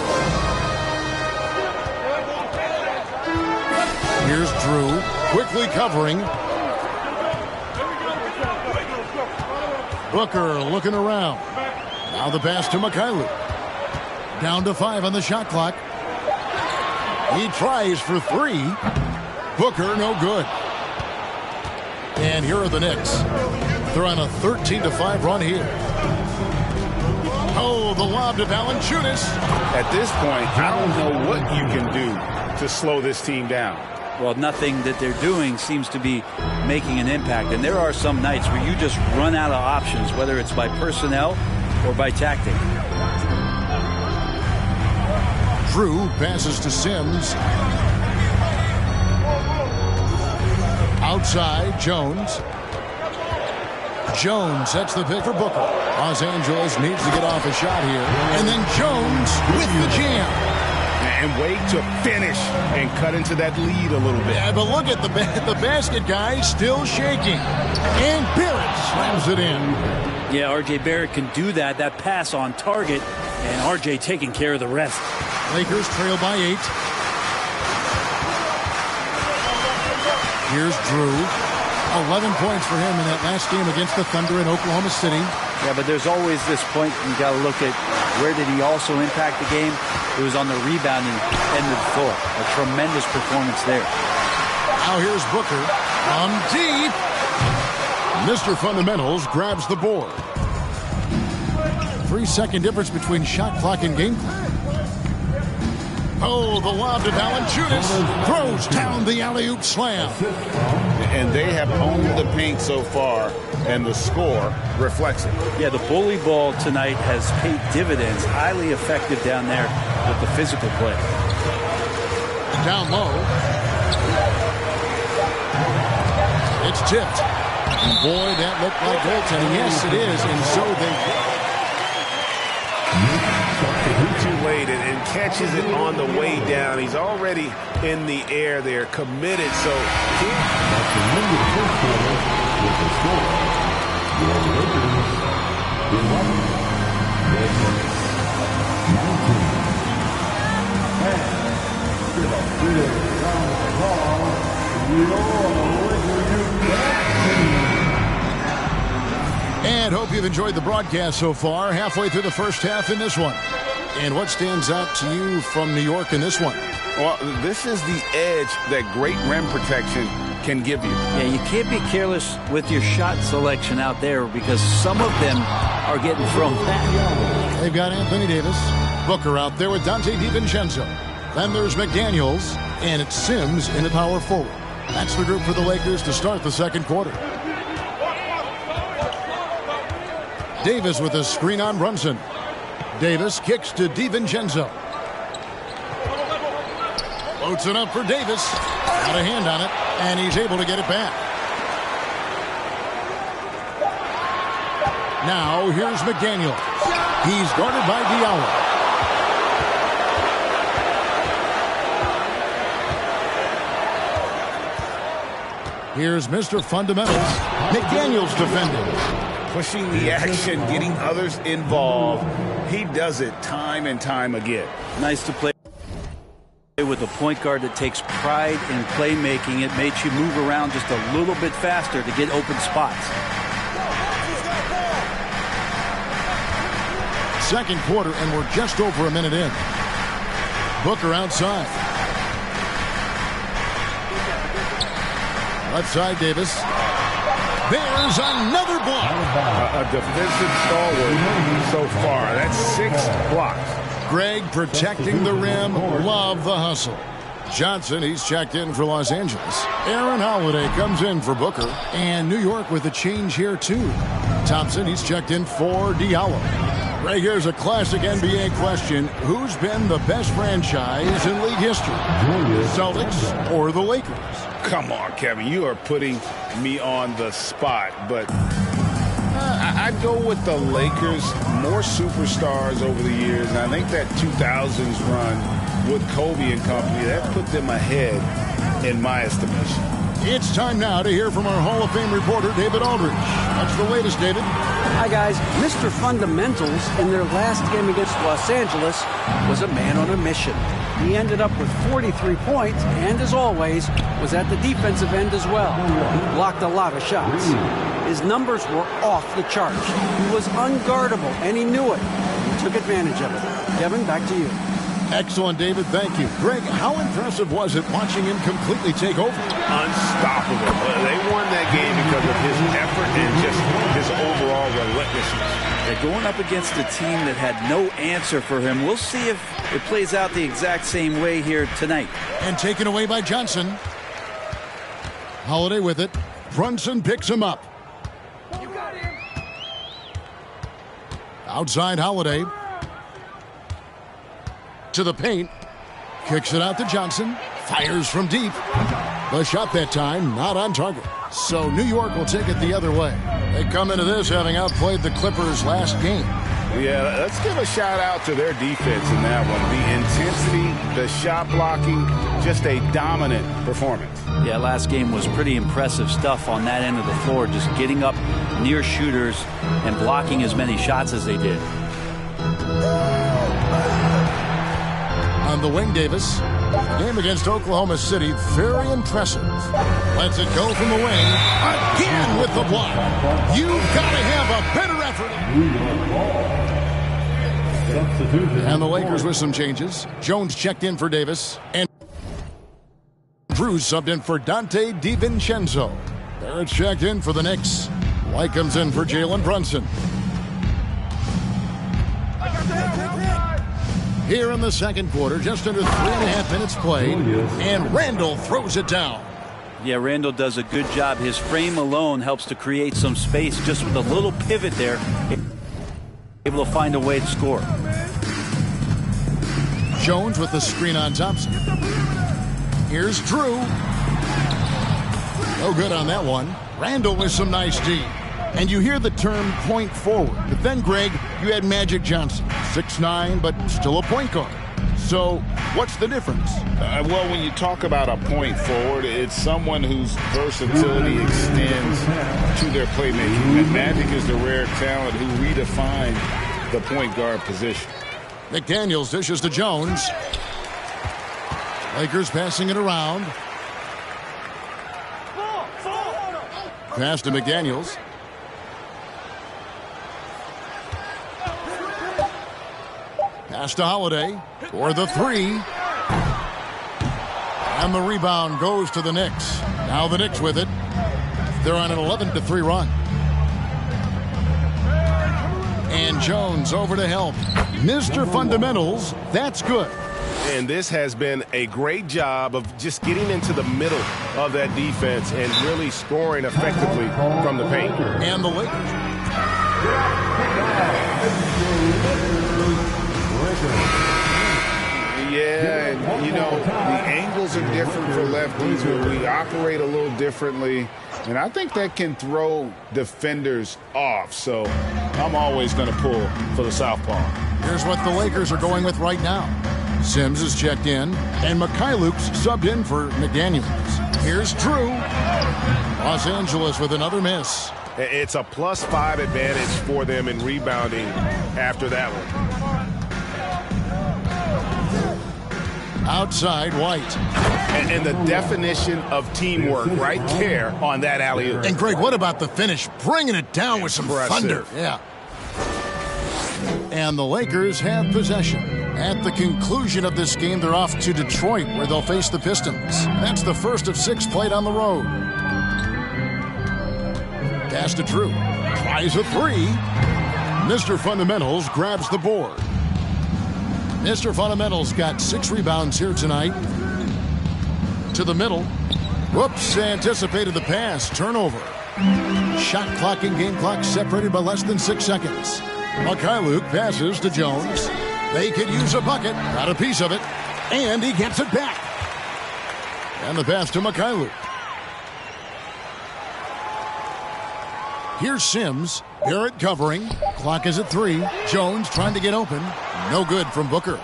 Here's Drew, quickly covering. Booker looking around. Now the pass to Mycareer. Down to 5 on the shot clock. He tries for 3. Booker, no good. And here are the Knicks. They're on a 13-5 run here. Oh, the lob to Valanciunas. At this point, I don't know what you can do to slow this team down. Well, nothing that they're doing seems to be making an impact. And there are some nights where you just run out of options, whether it's by personnel or by tactic. Drew passes to Sims. Outside, Jones. Jones sets the pick for Booker. Los Angeles needs to get off a shot here. And then Jones with the jam. And wait to finish and cut into that lead a little bit. Yeah, but look at the basket guy still shaking. And Barrett slams it in. Yeah, R.J. Barrett can do that. That pass on target. And R.J. taking care of the rest. Lakers trail by 8. Here's Drew. 11 points for him in that last game against the Thunder in Oklahoma City. Yeah, but there's always this point you got to look at where did he also impact the game. It was on the rebounding end of the floor. A tremendous performance there. Now here's Booker on deep. Mr. Fundamentals grabs the board. 3-second difference between shot clock and game clock. Oh, the lob to Valanciunas. Throws down the alley-oop slam. And they have owned the paint so far, and the score reflects it. Yeah, the bully ball tonight has paid dividends. Highly effective down there with the physical play. Down low. It's tipped. And boy, that looked like goaltending. Yes, it is. And so they... Too late and catches it on the way down. He's already in the air there, committed. So That's the end of the first quarter with the score. Your Lakers 11, Lakers 19. And to the field round of applause, your Lakers team. And hope you've enjoyed the broadcast so far. Halfway through the first half in this one. And what stands out to you from New York in this one? Well, this is the edge that great rim protection can give you. Yeah, you can't be careless with your shot selection out there because some of them are getting thrown back. They've got Anthony Davis. Booker out there with Dante DiVincenzo. Then there's McDaniels. And it's Sims in the power forward. That's the group for the Lakers to start the second quarter. Davis with a screen on Brunson. Davis kicks to DiVincenzo. Floats it up for Davis. Got a hand on it, and he's able to get it back. Now here's McDaniel. He's guarded by Diallo. Here's Mr. Fundamentals. McDaniels defending. Pushing the action, getting others involved. He does it time and time again. Nice to play with a point guard that takes pride in playmaking. It makes you move around just a little bit faster to get open spots. Second quarter, and we're just over a minute in. Booker outside. Left side, Davis. There's another block. A defensive stalwart so far. That's 6 blocks. Greg protecting the rim. Love the hustle. Johnson, he's checked in for Los Angeles. Aaron Holiday comes in for Booker. And New York with a change here, too. Thompson, he's checked in for Diallo. Greg, here's a classic NBA question. Who's been the best franchise in league history? Celtics or the Lakers? Come on, Kevin. You are putting me on the spot. But I'd go with the Lakers. More superstars over the years. And I think that 2000s run with Kobe and company, that put them ahead in my estimation. It's time now to hear from our Hall of Fame reporter, David Aldridge. What's the latest, David? Hi, guys. Mr. Fundamentals in their last game against Los Angeles was a man on a mission. He ended up with 43 points and, as always, was at the defensive end as well. He blocked a lot of shots. His numbers were off the charts. He was unguardable, and he knew it. He took advantage of it. Kevin, back to you. Excellent, David. Thank you. Greg, how impressive was it watching him completely take over? Unstoppable. They won that game because of his effort and just his overall relentlessness. They're going up against a team that had no answer for him. We'll see if it plays out the exact same way here tonight. And taken away by Johnson. Holiday with it. Brunson picks him up. Outside Holiday. To the paint. Kicks it out to Johnson. Fires from deep. The shot that time not on target. So New York will take it the other way. They come into this having outplayed the Clippers last game. Yeah, let's give a shout out to their defense in that one. The intensity, the shot blocking, just a dominant performance. Yeah, last game was pretty impressive stuff on that end of the floor. Just getting up near shooters and blocking as many shots as they did. On the wing, Davis. The game against Oklahoma City, very impressive. Lets it go from the wing. Again with the block. You've got to have a better effort. And the Lakers with some changes. Jones checked in for Davis. And Drews subbed in for Dante DiVincenzo. Barrett checked in for the Knicks. White comes in for Jalen Brunson. Here in the second quarter, just under 3.5 minutes played, and Randall throws it down. Yeah, Randall does a good job. His frame alone helps to create some space just with a little pivot there. Able to find a way to score. Jones with the screen on Thompson. Here's Drew. No good on that one. Randall with some nice D. And you hear the term point forward. But then, Greg, you had Magic Johnson. 6'9", but still a point guard. So what's the difference? Well, when you talk about a point forward, it's someone whose versatility extends to their playmaking. And Magic is the rare talent who redefined the point guard position. McDaniels dishes to Jones. Lakers passing it around. Pass to McDaniels. Pass to Holiday for the three. And the rebound goes to the Knicks. Now the Knicks with it. They're on an 11-3 run. And Jones over to help. Mr. Fundamentals, that's good. And this has been a great job of just getting into the middle of that defense and really scoring effectively from the paint. And the Lakers. Yeah, and you know, the angles are different for lefties, where we operate a little differently. And I think that can throw defenders off. So I'm always going to pull for the southpaw. Here's what the Lakers are going with right now. Sims is checked in, and Mikhailuk's subbed in for McDaniels. Here's Drew. Los Angeles with another miss. It's a +5 advantage for them in rebounding after that one. Outside White. And the definition of teamwork right there on that alley-oop. And Greg, what about the finish? Bringing it down with some thunder. Yeah. And the Lakers have possession. At the conclusion of this game, they're off to Detroit, where they'll face the Pistons. That's the first of 6 played on the road. Pass to Drew. Tries a three. Mr. Fundamentals grabs the board. Mr. Fundamentals got 6 rebounds here tonight. To the middle. Whoops, anticipated the pass. Turnover. Shot clock and game clock separated by less than 6 seconds. Mikhailuk passes to Jones. They could use a bucket. Got a piece of it. And he gets it back. And the pass to Mikhailuk. Here's Sims. Barrett covering. Clock is at 3. Jones trying to get open. No good from Booker.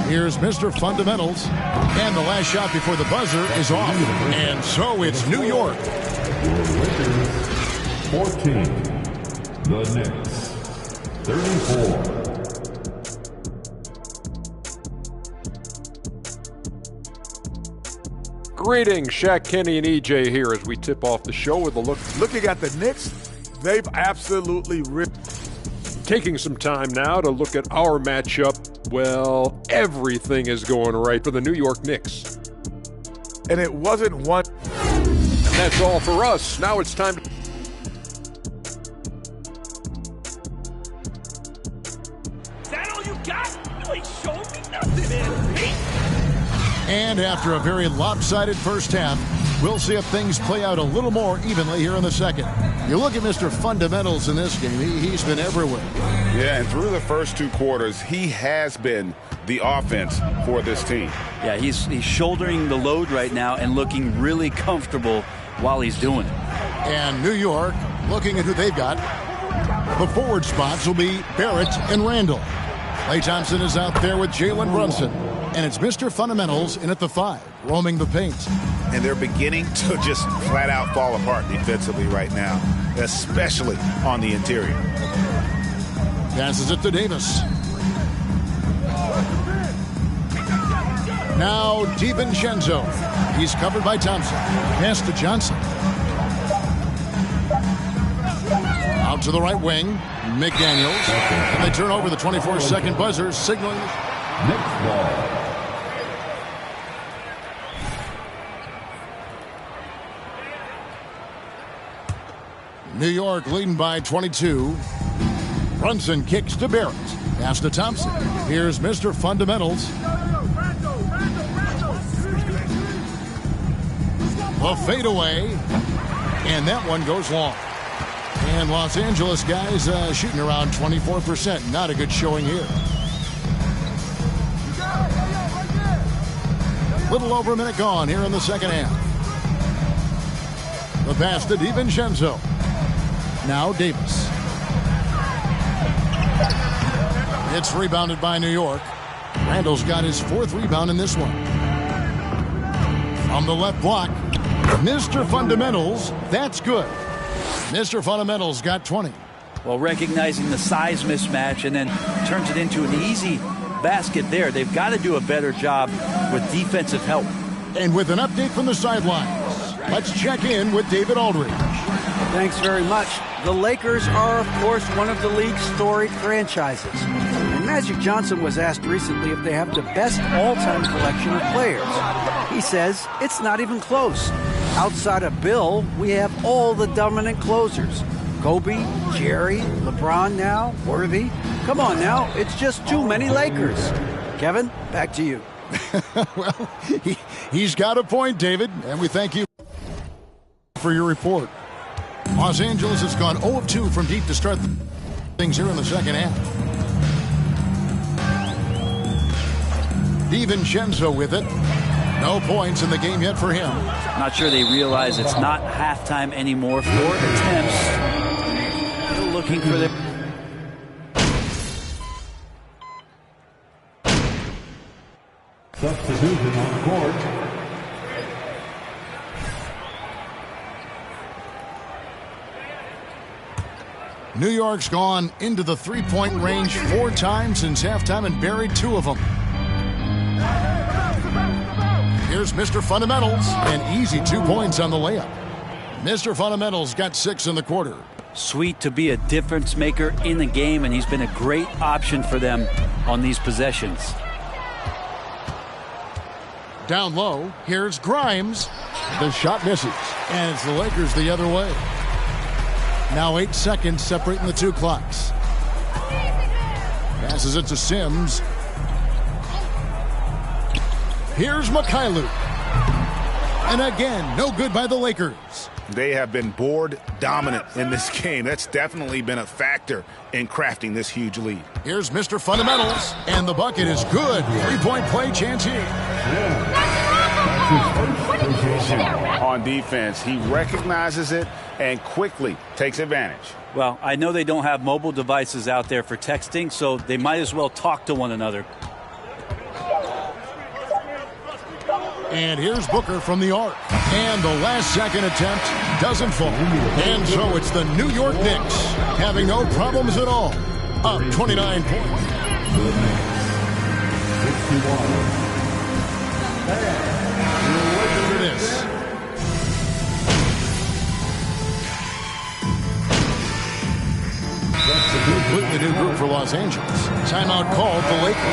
Here's Mr. Fundamentals. And the last shot before the buzzer is off. And so it's New York. 14. The Knicks. 34. Greetings, Shaq, Kenny, and EJ here as we tip off the show with a look. Looking at the Knicks, they've absolutely ripped. Taking some time now to look at our matchup. Well, everything is going right for the New York Knicks. And it wasn't one. And that's all for us. Now it's time to... Is that all you got? You ain't showing me nothing, man. And after a very lopsided first half, we'll see if things play out a little more evenly here in the second. You look at Mr. Fundamentals in this game, he's been everywhere. Yeah, and through the first 2 quarters, he has been the offense for this team. Yeah, he's shouldering the load right now and looking really comfortable while he's doing it. And New York, looking at who they've got, the forward spots will be Barrett and Randall. Klay Thompson is out there with Jalen Brunson. And it's Mr. Fundamentals in at the 5, roaming the paint. And they're beginning to just flat out fall apart defensively right now, especially on the interior. Passes it to Davis. Now DiVincenzo. He's covered by Thompson. Pass to Johnson. Out to the right wing, McDaniels. And they turn over the 24-second buzzer, signaling Next ball. New York leading by 22. Brunson kicks to Barrett. Pass to Thompson. Here's Mr. Fundamentals. The fadeaway. And that one goes long. And Los Angeles guys shooting around 24%. Not a good showing here. Little over a minute gone here in the second half. The pass to DiVincenzo. Now Davis. It's rebounded by New York. Randall's got his 4th rebound in this one. From the left block, Mr. Fundamentals, that's good. Mr. Fundamentals got 20. Well, recognizing the size mismatch and then turns it into an easy basket there. They've got to do a better job with defensive help. And with an update from the sidelines, let's check in with David Aldridge. Thanks very much. The Lakers are, of course, one of the league's storied franchises. And Magic Johnson was asked recently if they have the best all-time collection of players. He says it's not even close. Outside of Bill, we have all the dominant closers. Kobe, Jerry, LeBron now, Worthy. Come on now, it's just too many Lakers. Kevin, back to you. Well, he's got a point, David, and we thank you for your report. Los Angeles has gone 0 of 2 from deep to start things here in the second half. DiVincenzo with it. No points in the game yet for him. Not sure they realize it's not halftime anymore. 4 attempts. Still looking for the... Substitution on court. New York's gone into the 3-point range 4 times since halftime and buried 2 of them. Here's Mr. Fundamentals, and easy 2 points on the layup. Mr. Fundamentals got 6 in the quarter. Sweet to be a difference maker in the game, and he's been a great option for them on these possessions. Down low, here's Grimes. The shot misses, and it's the Lakers the other way. Now 8 seconds separating the 2 clocks. Passes it to Sims. Here's Mycareer. And again, no good by the Lakers. They have been board dominant in this game. That's definitely been a factor in crafting this huge lead. Here's Mr. Fundamentals, and the bucket is good. 3-point play chance here. On defense, he recognizes it and quickly takes advantage. Well, I know they don't have mobile devices out there for texting, so they might as well talk to one another. And here's Booker from the arc. And the last second attempt doesn't fall. And so it's the New York Knicks having no problems at all. Up 29 points. 61. Look at this. the new group for Los Angeles. Timeout called the Lakers.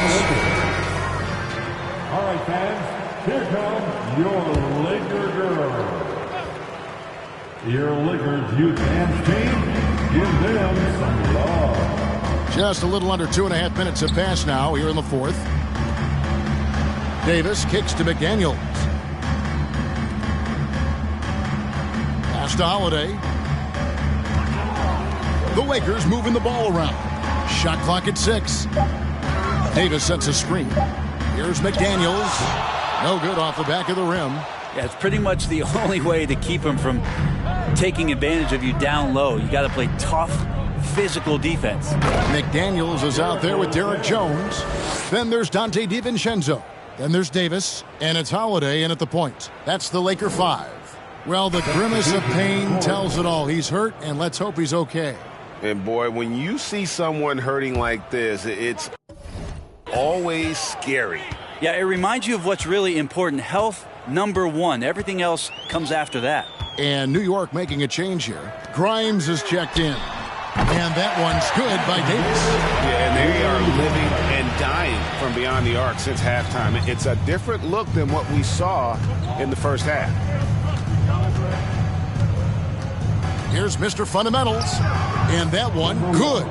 All right, fans, here comes your Laker girls. Your Lakers youth dance team, give them some love. Just a little under 2.5 minutes have passed now here in the fourth. Davis kicks to McDaniels. Pass to Holiday. The Lakers moving the ball around. Shot clock at 6. Davis sets a screen. Here's McDaniels. No good off the back of the rim. Yeah, it's pretty much the only way to keep him from taking advantage of you down low. You got to play tough, physical defense. McDaniels is out there with Derek Jones. Then there's Dante DiVincenzo. Then there's Davis, and it's Holiday in at the point. That's the Laker 5. Well, the grimace of pain tells it all. He's hurt, and let's hope he's okay. And boy, when you see someone hurting like this, it's always scary. Yeah, it reminds you of what's really important. Health, number one. Everything else comes after that. And New York making a change here. Grimes is checked in. And that one's good by Davis. Yeah, and they are living and dying from beyond the arc since halftime. It's a different look than what we saw in the first half. Here's Mr. Fundamentals. And that one, good.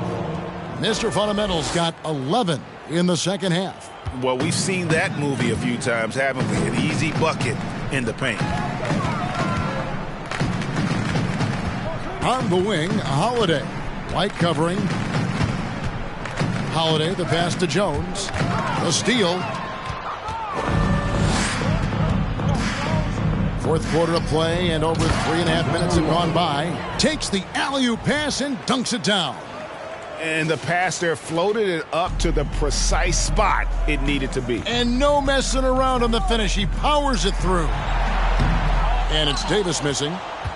Mr. Fundamentals got 11 in the second half. Well, we've seen that movie a few times, haven't we? An easy bucket in the paint. On the wing, Holiday. White covering. Holiday, the pass to Jones. The steal. Fourth quarter of play, and over 3.5 minutes have gone by. Takes the alley-oop pass and dunks it down. And the pass there floated it up to the precise spot it needed to be. And no messing around on the finish. He powers it through. And it's Davis missing.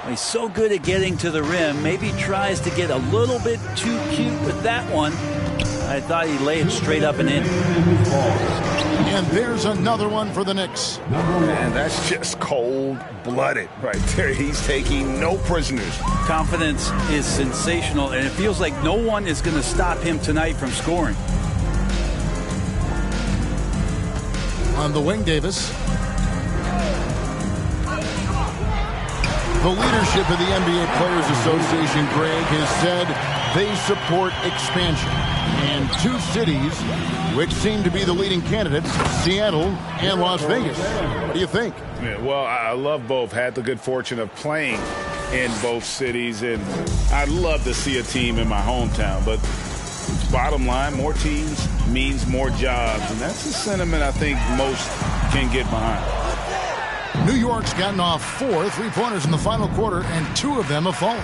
He's so good at getting to the rim. Maybe tries to get a little bit too cute with that one. I thought he'd lay it straight up and in. And there's another one for the Knicks. Man, that's just cold-blooded right there. He's taking no prisoners. Confidence is sensational, and it feels like no one is going to stop him tonight from scoring. On the wing, Davis. The leadership of the NBA Players Association, Greg, has said they support expansion. And two cities which seem to be the leading candidates, Seattle and Las Vegas. What do you think? Yeah, well, I love both. Had the good fortune of playing in both cities, and I'd love to see a team in my hometown. But bottom line, more teams means more jobs, and that's a sentiment I think most can get behind. New York's gotten off 4 3-pointers in the final quarter, and 2 of them have fallen.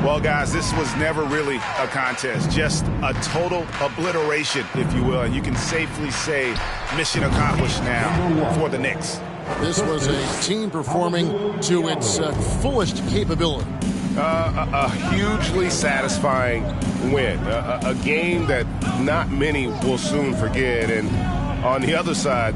Well, guys, this was never really a contest, just a total obliteration, if you will. And you can safely say mission accomplished now for the Knicks. This was a team performing to its fullest capability. A hugely satisfying win. A game that not many will soon forget. And on the other side,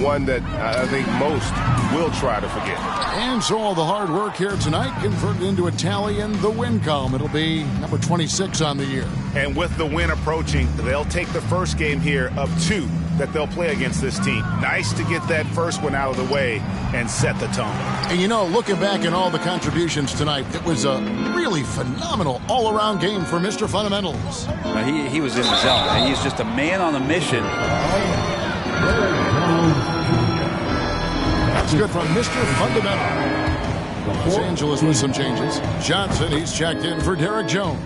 one that I think most will try to forget. And so all the hard work here tonight converted into a tally in the win column. It'll be number 26 on the year. And with the win approaching, they'll take the first game here of 2 that they'll play against this team. Nice to get that first one out of the way and set the tone. And you know, looking back at all the contributions tonight, it was a really phenomenal all-around game for Mr. Fundamentals. He was in the zone. He's just a man on a mission. That's good from Mr. Fundamental. Los Angeles with some changes. Johnson, he's checked in for Derek Jones.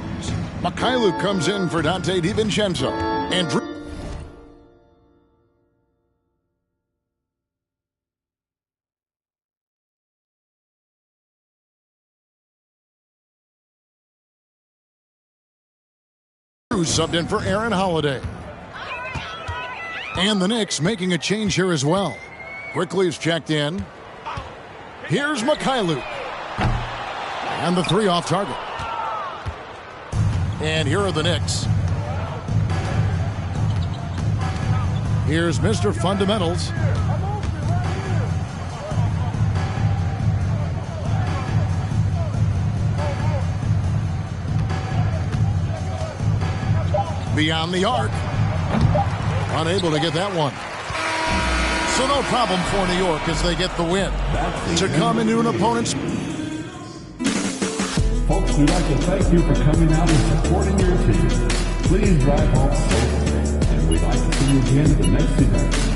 Mycareer comes in for Dante DiVincenzo. And subbed in for Aaron Holiday. And the Knicks making a change here as well. Quickly is checked in. Here's Mycareer. And the 3 off target. And here are the Knicks. Here's Mr. Fundamentals. beyond the arc. Unable to get that one. So no problem for New York as they get the win. To come into an opponent's... Folks, we'd like to thank you for coming out and supporting your team. Please drive home safely, and we'd like to see you again at the next event.